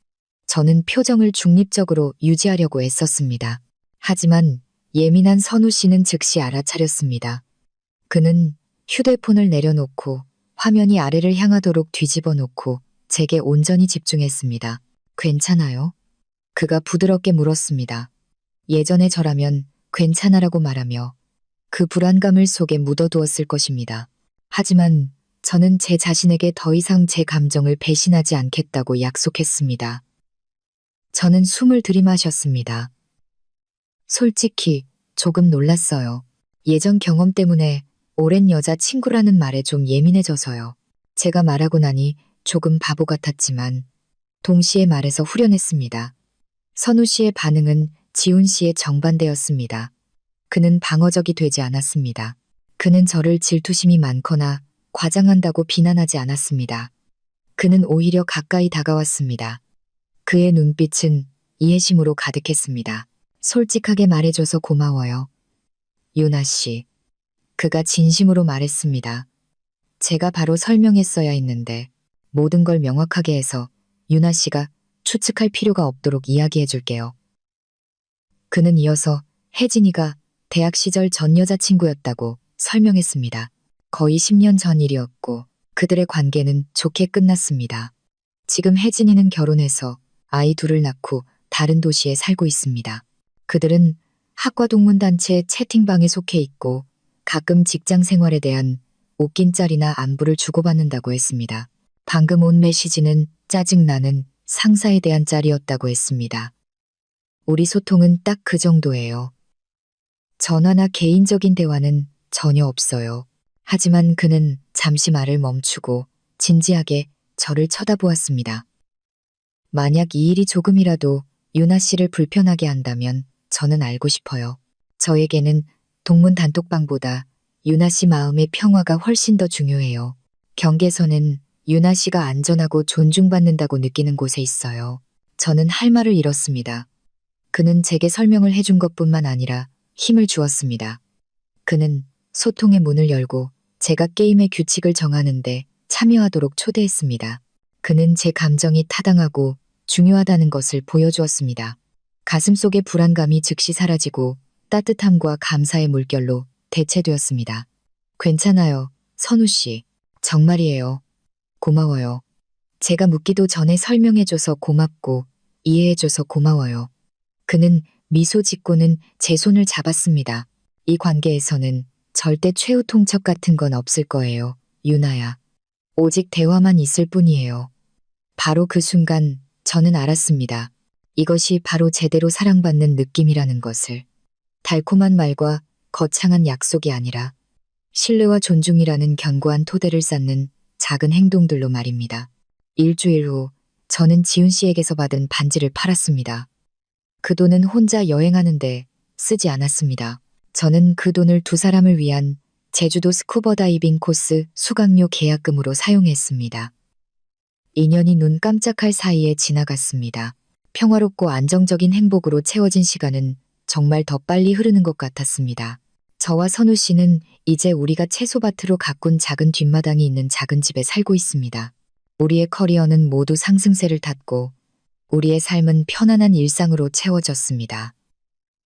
저는 표정을 중립적으로 유지하려고 애썼습니다. 하지만 예민한 선우 씨는 즉시 알아차렸습니다. 그는 휴대폰을 내려놓고 화면이 아래를 향하도록 뒤집어 놓고 제게 온전히 집중했습니다. 괜찮아요? 그가 부드럽게 물었습니다. 예전의 저라면 괜찮아라고 말하며 그 불안감을 속에 묻어두었을 것입니다. 하지만 저는 제 자신에게 더 이상 제 감정을 배신하지 않겠다고 약속했습니다. 저는 숨을 들이마셨습니다. 솔직히 조금 놀랐어요. 예전 경험 때문에 오랜 여자 친구라는 말에 좀 예민해져서요. 제가 말하고 나니 조금 바보 같았지만 동시에 말해서 후련했습니다. 선우 씨의 반응은 지훈 씨의 정반대였습니다. 그는 방어적이 되지 않았습니다. 그는 저를 질투심이 많거나 과장한다고 비난하지 않았습니다. 그는 오히려 가까이 다가왔습니다. 그의 눈빛은 이해심으로 가득했습니다. 솔직하게 말해줘서 고마워요. 유나 씨. 그가 진심으로 말했습니다. 제가 바로 설명했어야 했는데 모든 걸 명확하게 해서 유나 씨가 추측할 필요가 없도록 이야기해 줄게요. 그는 이어서 혜진이가 대학 시절 전 여자친구였다고 설명했습니다. 거의 10년 전 일이었고 그들의 관계는 좋게 끝났습니다. 지금 혜진이는 결혼해서 아이 둘을 낳고 다른 도시에 살고 있습니다. 그들은 학과 동문단체 채팅방에 속해 있고 가끔 직장 생활에 대한 웃긴 짤이나 안부를 주고받는다고 했습니다. 방금 온 메시지는 짜증나는 상사에 대한 짤이었다고 했습니다. 우리 소통은 딱 그 정도예요. 전화나 개인적인 대화는 전혀 없어요. 하지만 그는 잠시 말을 멈추고 진지하게 저를 쳐다보았습니다. 만약 이 일이 조금이라도 유나 씨를 불편하게 한다면 저는 알고 싶어요. 저에게는 동문 단톡방보다 유나 씨 마음의 평화가 훨씬 더 중요해요. 경계선은 유나 씨가 안전하고 존중받는다고 느끼는 곳에 있어요. 저는 할 말을 잃었습니다. 그는 제게 설명을 해준 것뿐만 아니라 힘을 주었습니다. 그는 소통의 문을 열고 제가 게임의 규칙을 정하는데 참여하도록 초대했습니다. 그는 제 감정이 타당하고 중요하다는 것을 보여주었습니다. 가슴속의 불안감이 즉시 사라지고 따뜻함과 감사의 물결로 대체되었습니다. 괜찮아요, 선우 씨. 정말이에요. 고마워요. 제가 묻기도 전에 설명해줘서 고맙고 이해해줘서 고마워요. 그는 미소 짓고는 제 손을 잡았습니다. 이 관계에서는 절대 최후 통첩 같은 건 없을 거예요, 유나야. 오직 대화만 있을 뿐이에요. 바로 그 순간 저는 알았습니다. 이것이 바로 제대로 사랑받는 느낌이라는 것을. 달콤한 말과 거창한 약속이 아니라 신뢰와 존중이라는 견고한 토대를 쌓는 작은 행동들로 말입니다. 일주일 후 저는 지훈 씨에게서 받은 반지를 팔았습니다. 그 돈은 혼자 여행하는데 쓰지 않았습니다. 저는 그 돈을 두 사람을 위한 제주도 스쿠버 다이빙 코스 수강료 계약금으로 사용했습니다. 2년이 눈 깜짝할 사이에 지나갔습니다. 평화롭고 안정적인 행복으로 채워진 시간은 정말 더 빨리 흐르는 것 같았습니다. 저와 선우 씨는 이제 우리가 채소밭으로 가꾼 작은 뒷마당이 있는 작은 집에 살고 있습니다. 우리의 커리어는 모두 상승세를 탔고 우리의 삶은 편안한 일상으로 채워졌습니다.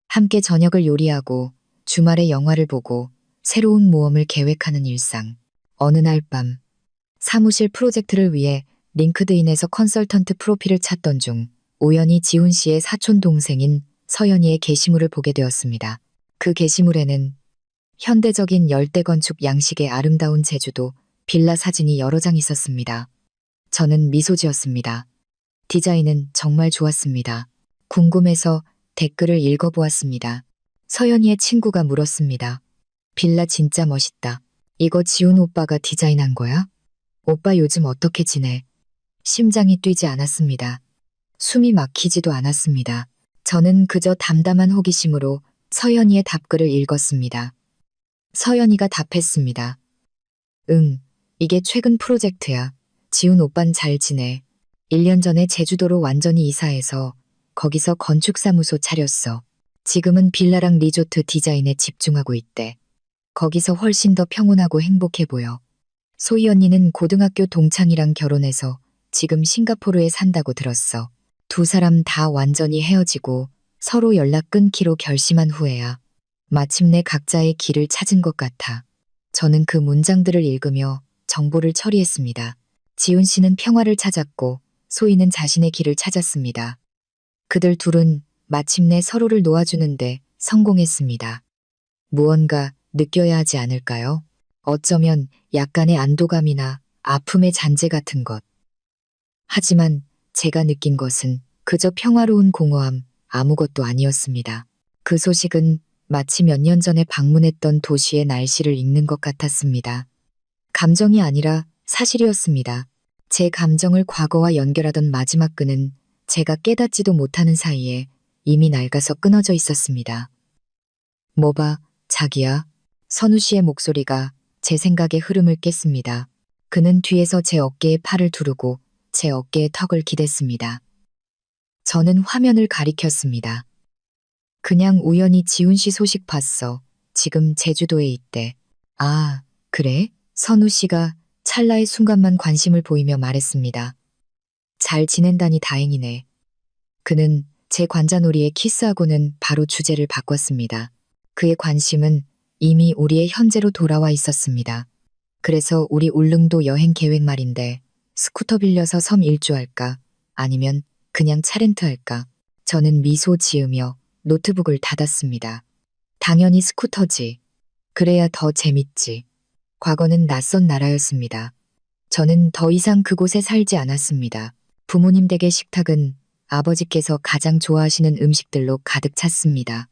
함께 저녁을 요리하고 주말에 영화를 보고 새로운 모험을 계획하는 일상. 어느 날 밤 사무실 프로젝트를 위해 링크드인에서 컨설턴트 프로필을 찾던 중 우연히 지훈 씨의 사촌 동생인 서연이의 게시물을 보게 되었습니다. 그 게시물에는 현대적인 열대 건축 양식의 아름다운 제주도 빌라 사진이 여러 장 있었습니다. 저는 미소 지었습니다. 디자인은 정말 좋았습니다. 궁금해서 댓글을 읽어보았습니다. 서연이의 친구가 물었습니다. 빌라 진짜 멋있다. 이거 지훈 오빠가 디자인한 거야? 오빠 요즘 어떻게 지내? 심장이 뛰지 않았습니다. 숨이 막히지도 않았습니다. 저는 그저 담담한 호기심으로 서연이의 답글을 읽었습니다. 서연이가 답했습니다. 응, 이게 최근 프로젝트야. 지훈 오빤 잘 지내. 1년 전에 제주도로 완전히 이사해서 거기서 건축사무소 차렸어. 지금은 빌라랑 리조트 디자인에 집중하고 있대. 거기서 훨씬 더 평온하고 행복해 보여. 소희 언니는 고등학교 동창이랑 결혼해서 지금 싱가포르에 산다고 들었어. 두 사람 다 완전히 헤어지고 서로 연락 끊기로 결심한 후에야 마침내 각자의 길을 찾은 것 같아. 저는 그 문장들을 읽으며 정보를 처리했습니다. 지훈 씨는 평화를 찾았고 소희는 자신의 길을 찾았습니다. 그들 둘은 마침내 서로를 놓아주는데 성공했습니다. 무언가 느껴야 하지 않을까요? 어쩌면 약간의 안도감이나 아픔의 잔재 같은 것. 하지만 제가 느낀 것은 그저 평화로운 공허함, 아무것도 아니었습니다. 그 소식은 마치 몇 년 전에 방문했던 도시의 날씨를 읽는 것 같았습니다. 감정이 아니라 사실이었습니다. 제 감정을 과거와 연결하던 마지막 끈은 제가 깨닫지도 못하는 사이에 이미 낡아서 끊어져 있었습니다. 뭐 봐, 자기야. 선우 씨의 목소리가 제 생각의 흐름을 깼습니다. 그는 뒤에서 제 어깨에 팔을 두르고 제 어깨에 턱을 기댔습니다. 저는 화면을 가리켰습니다. 그냥 우연히 지훈 씨 소식 봤어. 지금 제주도에 있대. 아, 그래? 선우 씨가 찰나의 순간만 관심을 보이며 말했습니다. 잘 지낸다니 다행이네. 그는 제 관자놀이에 키스하고는 바로 주제를 바꿨습니다. 그의 관심은 이미 우리의 현재로 돌아와 있었습니다. 그래서 우리 울릉도 여행 계획 말인데 스쿠터 빌려서 섬 일주할까? 아니면 그냥 차 렌트할까? 저는 미소 지으며 노트북을 닫았습니다. 당연히 스쿠터지. 그래야 더 재밌지. 과거는 낯선 나라였습니다. 저는 더 이상 그곳에 살지 않았습니다. 부모님 댁의 식탁은 아버지께서 가장 좋아하시는 음식들로 가득 찼습니다.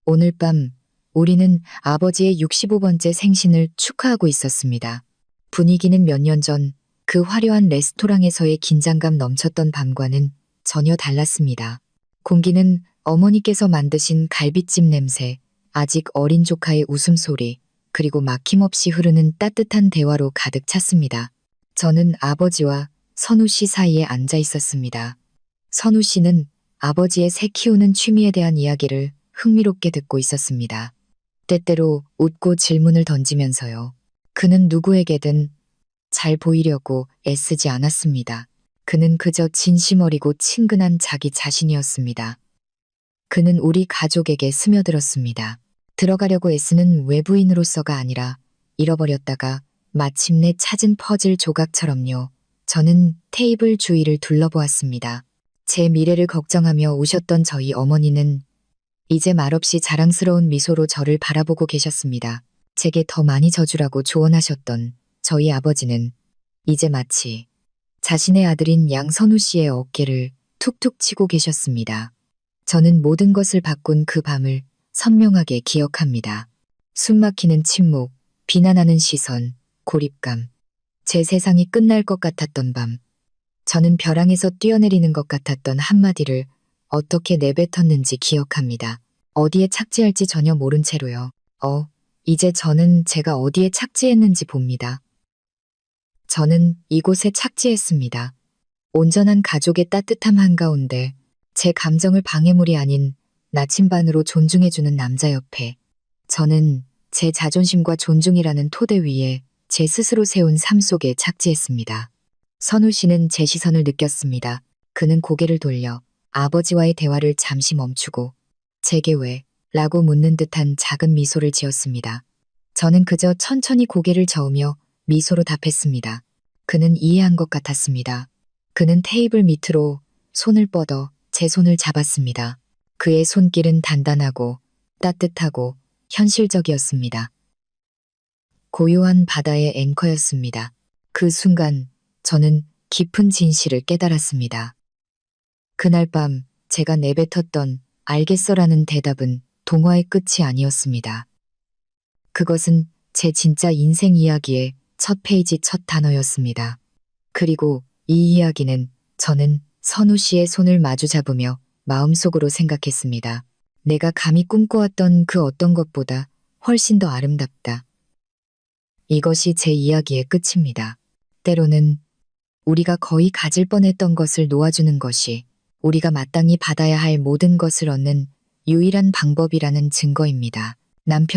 오늘 밤 우리는 아버지의 65번째 생신을 축하하고 있었습니다. 분위기는 몇 년 전 그 화려한 레스토랑에서의 긴장감 넘쳤던 밤과는 전혀 달랐습니다. 공기는 어머니께서 만드신 갈비찜 냄새, 아직 어린 조카의 웃음소리, 그리고 막힘없이 흐르는 따뜻한 대화로 가득 찼습니다. 저는 아버지와 선우 씨 사이에 앉아 있었습니다. 선우 씨는 아버지의 새 키우는 취미에 대한 이야기를 흥미롭게 듣고 있었습니다. 때때로 웃고 질문을 던지면서요. 그는 누구에게든 잘 보이려고 애쓰지 않았습니다. 그는 그저 진심 어리고 친근한 자기 자신이었습니다. 그는 우리 가족에게 스며들었습니다. 들어가려고 애쓰는 외부인으로서가 아니라 잃어버렸다가 마침내 찾은 퍼즐 조각처럼요. 저는 테이블 주위를 둘러보았습니다. 제 미래를 걱정하며 우셨던 저희 어머니는 이제 말없이 자랑스러운 미소로 저를 바라보고 계셨습니다. 제게 더 많이 져주라고 조언하셨던 저희 아버지는 이제 마치 자신의 아들인 양선우 씨의 어깨를 툭툭 치고 계셨습니다. 저는 모든 것을 바꾼 그 밤을 선명하게 기억합니다. 숨막히는 침묵, 비난하는 시선, 고립감. 제 세상이 끝날 것 같았던 밤. 저는 벼랑에서 뛰어내리는 것 같았던 한마디를 어떻게 내뱉었는지 기억합니다. 어디에 착지할지 전혀 모른 채로요. 이제 저는 제가 어디에 착지했는지 봅니다. 저는 이곳에 착지했습니다. 온전한 가족의 따뜻함 한가운데 제 감정을 방해물이 아닌 나침반으로 존중해주는 남자 옆에 저는 제 자존심과 존중이라는 토대 위에 제 스스로 세운 삶 속에 착지했습니다. 선우 씨는 제 시선을 느꼈습니다. 그는 고개를 돌려 아버지와의 대화를 잠시 멈추고 제게 왜? 라고 묻는 듯한 작은 미소를 지었습니다. 저는 그저 천천히 고개를 저으며 미소로 답했습니다. 그는 이해한 것 같았습니다. 그는 테이블 밑으로 손을 뻗어 제 손을 잡았습니다. 그의 손길은 단단하고 따뜻하고 현실적이었습니다. 고요한 바다의 앵커였습니다. 그 순간 저는 깊은 진실을 깨달았습니다. 그날 밤 제가 내뱉었던 알겠어라는 대답은 동화의 끝이 아니었습니다. 그것은 제 진짜 인생 이야기의 첫 페이지 첫 단어였습니다. 그리고 이 이야기는 저는 선우 씨의 손을 마주 잡으며 마음속으로 생각했습니다. 내가 감히 꿈꿔왔던 그 어떤 것보다 훨씬 더 아름답다. 이것이 제 이야기의 끝입니다. 때로는 우리가 거의 가질 뻔했던 것을 놓아주는 것이 우리가 마땅히 받아야 할 모든 것을 얻는 유일한 방법이라는 증거입니다. 남편